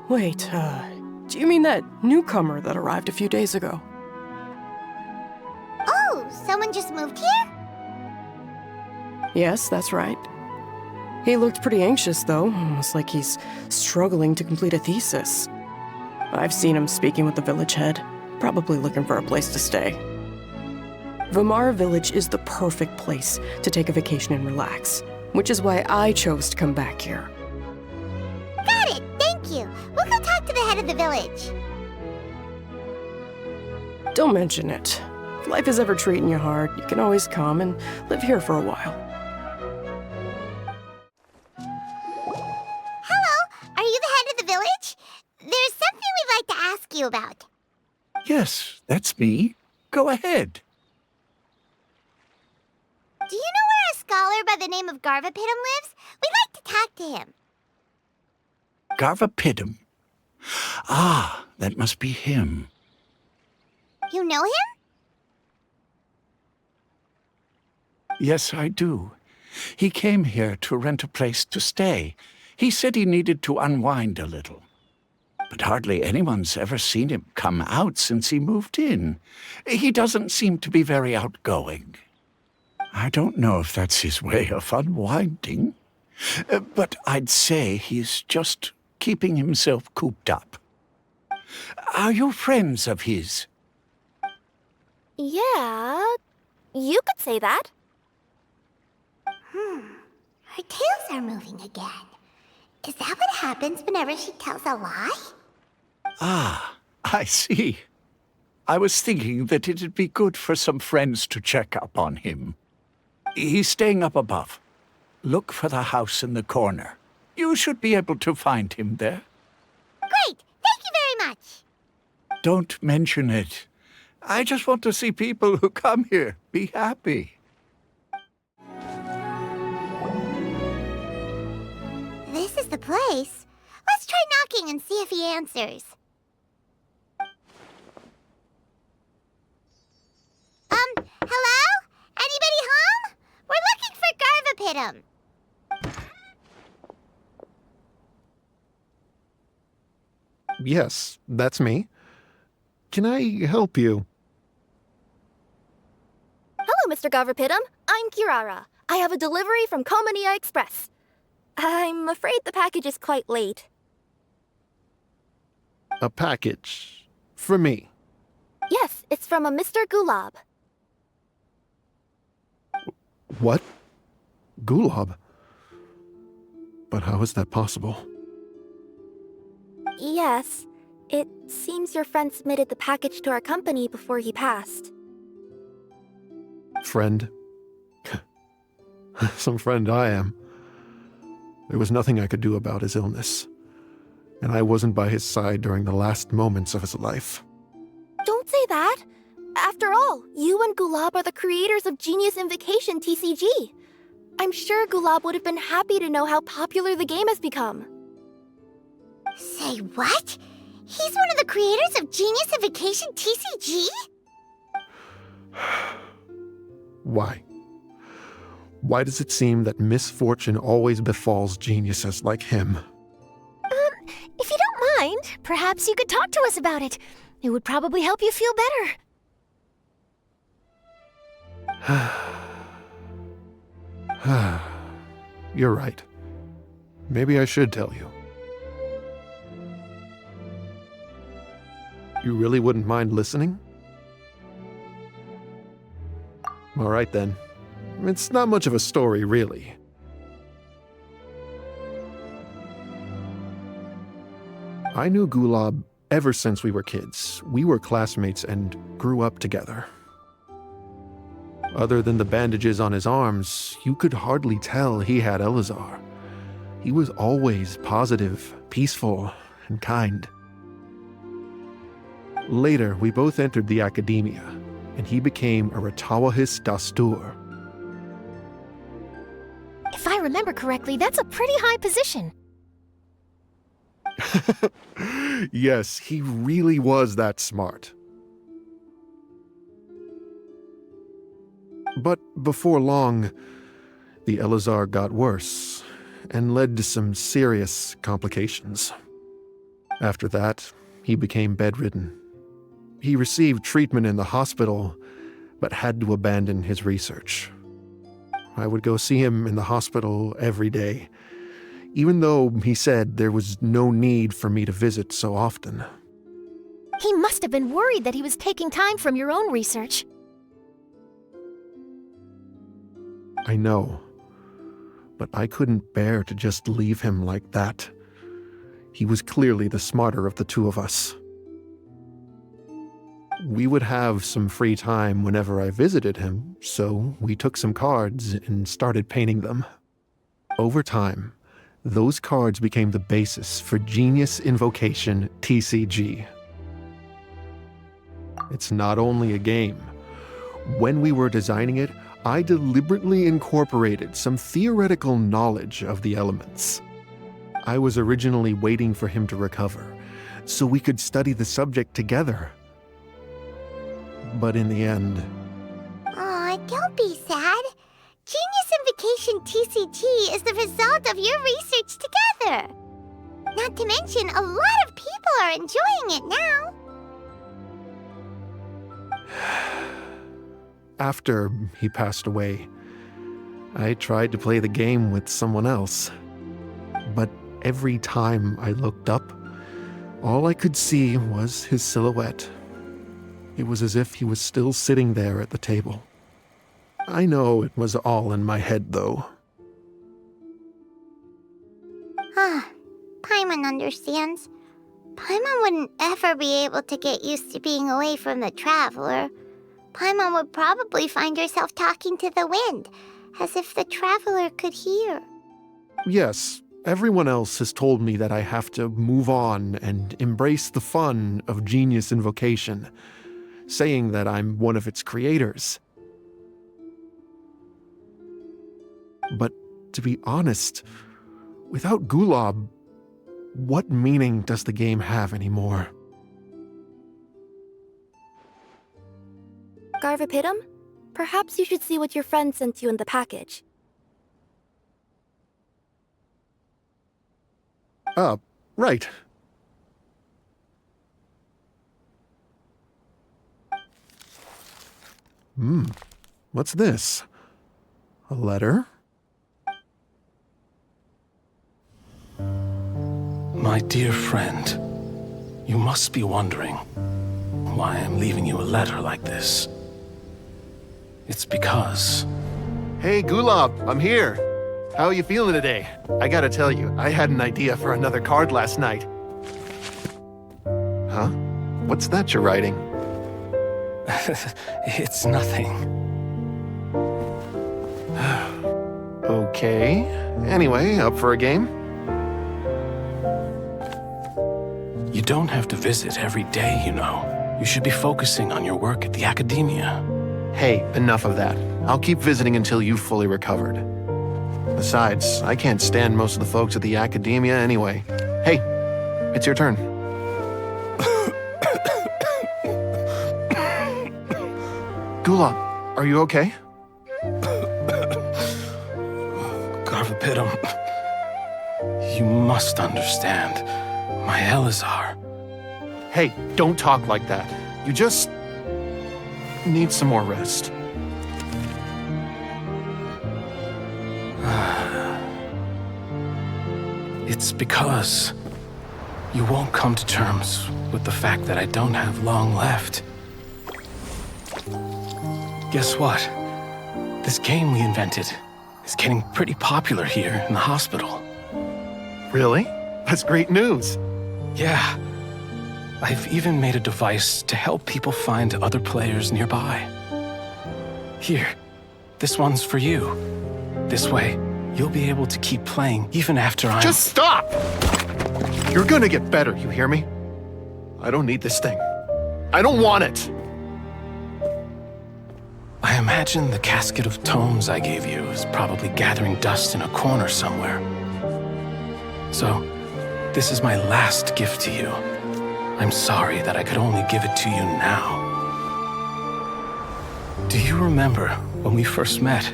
Wait, do you mean that newcomer that arrived a few days ago? Oh, someone just moved here? Yes, that's right. He looked pretty anxious, though, almost like he's struggling to complete a thesis. I've seen him speaking with the village head, probably looking for a place to stay. Vamara Village is the perfect place to take a vacation and relax, which is why I chose to come back here. Got it, thank you. We'll go talk to the head of the village. Don't mention it. If life is ever treating you hard, you can always come and live here for a while. Hello, are you the head of the village? There's something we'd like to ask you about. Yes, that's me. Go ahead. Do you know where a scholar by the name of Garvapitum lives? We'd like to talk to him. Garvapitum. Ah, that must be him. You know him? Yes, I do. He came here to rent a place to stay. He said he needed to unwind a little. But hardly anyone's ever seen him come out since he moved in. He doesn't seem to be very outgoing. I don't know if that's his way of unwinding, but I'd say he's just keeping himself cooped up. Are you friends of his? Yeah, you could say that. Her tails are moving again. Is that what happens whenever she tells a lie? Ah, I see. I was thinking that it'd be good for some friends to check up on him. He's staying up above. Look for the house in the corner. You should be able to find him there. Great! Thank you very much! Don't mention it. I just want to see people who come here be happy. This is the place. Let's try knocking and see if he answers. Hello? Anybody home? We're looking for Garvapitum. Yes, that's me. Can I help you? Hello, Mr. Garvapitum. I'm Kirara. I have a delivery from Komania Express. I'm afraid the package is quite late. A package? For me? Yes, it's from a Mr. Gulab. What? Gulab? But how is that possible? Yes. It seems your friend submitted the package to our company before he passed. Friend? Some friend I am. There was nothing I could do about his illness, and I wasn't by his side during the last moments of his life. Don't say that! After all, you and Gulab are the creators of Genius Invocation TCG. I'm sure Gulab would have been happy to know how popular the game has become. Say what? He's one of the creators of Genius Invocation TCG? Why? Why does it seem that misfortune always befalls geniuses like him? If you don't mind, perhaps you could talk to us about it. It would probably help you feel better. You're right. Maybe I should tell you. You really wouldn't mind listening? All right then. It's not much of a story, really. I knew Gulab ever since we were kids. We were classmates and grew up together. Other than the bandages on his arms, you could hardly tell he had Elazar. He was always positive, peaceful, and kind. Later, we both entered the academia, and he became a Ratawahis Dastur. If I remember correctly, that's a pretty high position. Yes, he really was that smart. But before long, the Elazar got worse and led to some serious complications. After that, he became bedridden. He received treatment in the hospital, but had to abandon his research. I would go see him in the hospital every day, even though he said there was no need for me to visit so often. He must have been worried that he was taking time from your own research. I know, but I couldn't bear to just leave him like that. He was clearly the smarter of the two of us. We would have some free time whenever I visited him, so we took some cards and started painting them. Over time, those cards became the basis for Genius Invocation TCG. It's not only a game. When we were designing it, I deliberately incorporated some theoretical knowledge of the elements. I was originally waiting for him to recover, so we could study the subject together. But in the end... Aw, don't be sad. Genius Invocation TCG is the result of your research together. Not to mention, a lot of people are enjoying it now. After he passed away, I tried to play the game with someone else. But every time I looked up, all I could see was his silhouette. It was as if he was still sitting there at the table. I know it was all in my head, though. Paimon understands. Paimon wouldn't ever be able to get used to being away from the Traveler. Paimon would probably find herself talking to the wind, as if the Traveler could hear. Yes, everyone else has told me that I have to move on and embrace the fun of Genius Invocation, saying that I'm one of its creators. But to be honest, without Gulab, what meaning does the game have anymore? Garvapidum? Perhaps you should see what your friend sent you in the package. Right. What's this? A letter? My dear friend, you must be wondering why I'm leaving you a letter like this. It's because... Hey, Gulab, I'm here. How are you feeling today? I gotta tell you, I had an idea for another card last night. Huh? What's that you're writing? It's nothing. Okay. Anyway, up for a game? You don't have to visit every day, you know. You should be focusing on your work at the academia. Hey, enough of that. I'll keep visiting until you've fully recovered. Besides, I can't stand most of the folks at the academia anyway. Hey, it's your turn. Gulab, are you okay? Garvapidum, you must understand. My Elazar. Hey, don't talk like that. You just need some more rest. It's because you won't come to terms with the fact that I don't have long left. Guess what? This game we invented is getting pretty popular here in the hospital. Really? That's great news. Yeah. I've even made a device to help people find other players nearby. Here, this one's for you. This way, you'll be able to keep playing even after I'm... Just stop! You're gonna get better, you hear me? I don't need this thing. I don't want it! I imagine the casket of tomes I gave you is probably gathering dust in a corner somewhere. So, this is my last gift to you. I'm sorry that I could only give it to you now. Do you remember when we first met?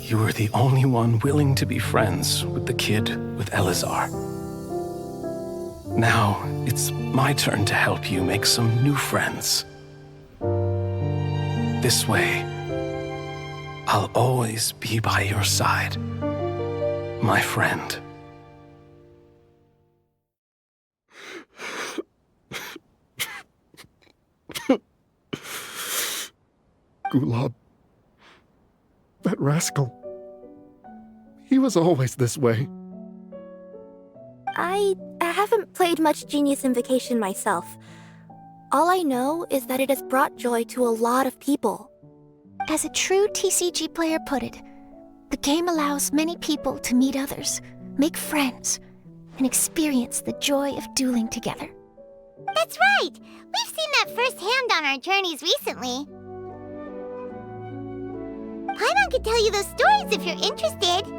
You were the only one willing to be friends with the kid with Elazar. Now, it's my turn to help you make some new friends. This way, I'll always be by your side, my friend. Gulab. That rascal. He was always this way. I haven't played much Genius Invocation myself. All I know is that it has brought joy to a lot of people. As a true TCG player put it, the game allows many people to meet others, make friends, and experience the joy of dueling together. That's right! We've seen that firsthand on our journeys recently. Paimon could tell you those stories if you're interested.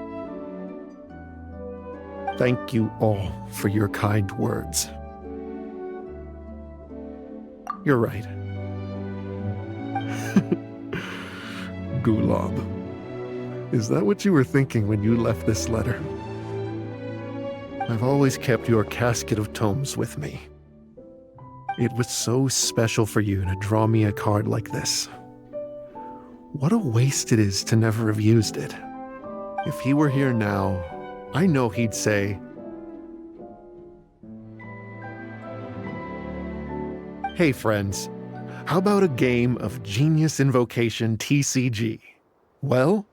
Thank you all for your kind words. You're right. Gulab. Is that what you were thinking when you left this letter? I've always kept your casket of tomes with me. It was so special for you to draw me a card like this. What a waste it is to never have used it. If he were here now, I know he'd say, "Hey friends, how about a game of Genius Invocation TCG? Well,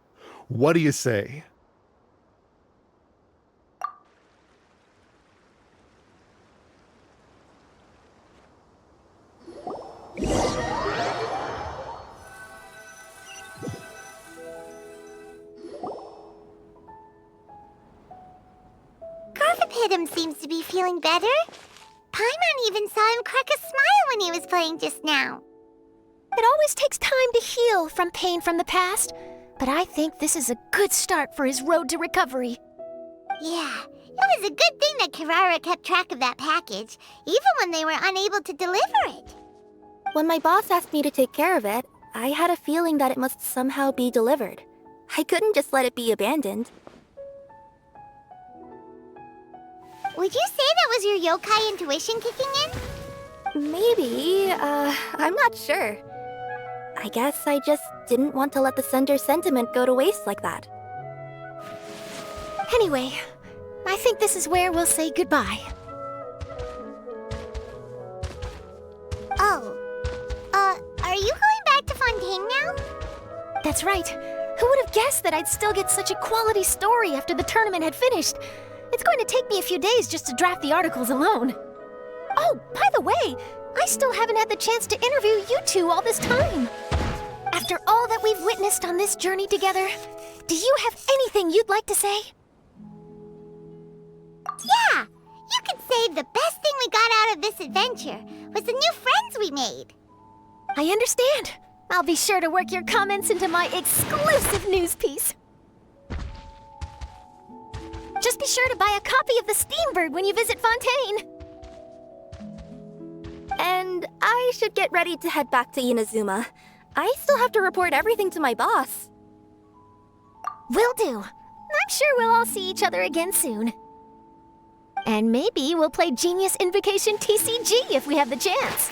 what do you say?" Garfapidum seems to be feeling better. Paimon even saw him crack a smile when he was playing just now. It always takes time to heal from pain from the past, but I think this is a good start for his road to recovery. Yeah, it was a good thing that Kirara kept track of that package, even when they were unable to deliver it. When my boss asked me to take care of it, I had a feeling that it must somehow be delivered. I couldn't just let it be abandoned. Would you say that was your yokai intuition kicking in? Maybe, I'm not sure. I guess I just didn't want to let the sender's sentiment go to waste like that. Anyway, I think this is where we'll say goodbye. Oh, are you going back to Fontaine now? That's right. Who would have guessed that I'd still get such a quality story after the tournament had finished? It's going to take me a few days just to draft the articles alone. Oh, by the way, I still haven't had the chance to interview you two all this time. After all that we've witnessed on this journey together, do you have anything you'd like to say? Yeah! You could say the best thing we got out of this adventure was the new friends we made. I understand. I'll be sure to work your comments into my exclusive news piece. Just be sure to buy a copy of the Steambird when you visit Fontaine. And I should get ready to head back to Inazuma. I still have to report everything to my boss. Will do. I'm sure we'll all see each other again soon. And maybe we'll play Genius Invocation TCG if we have the chance.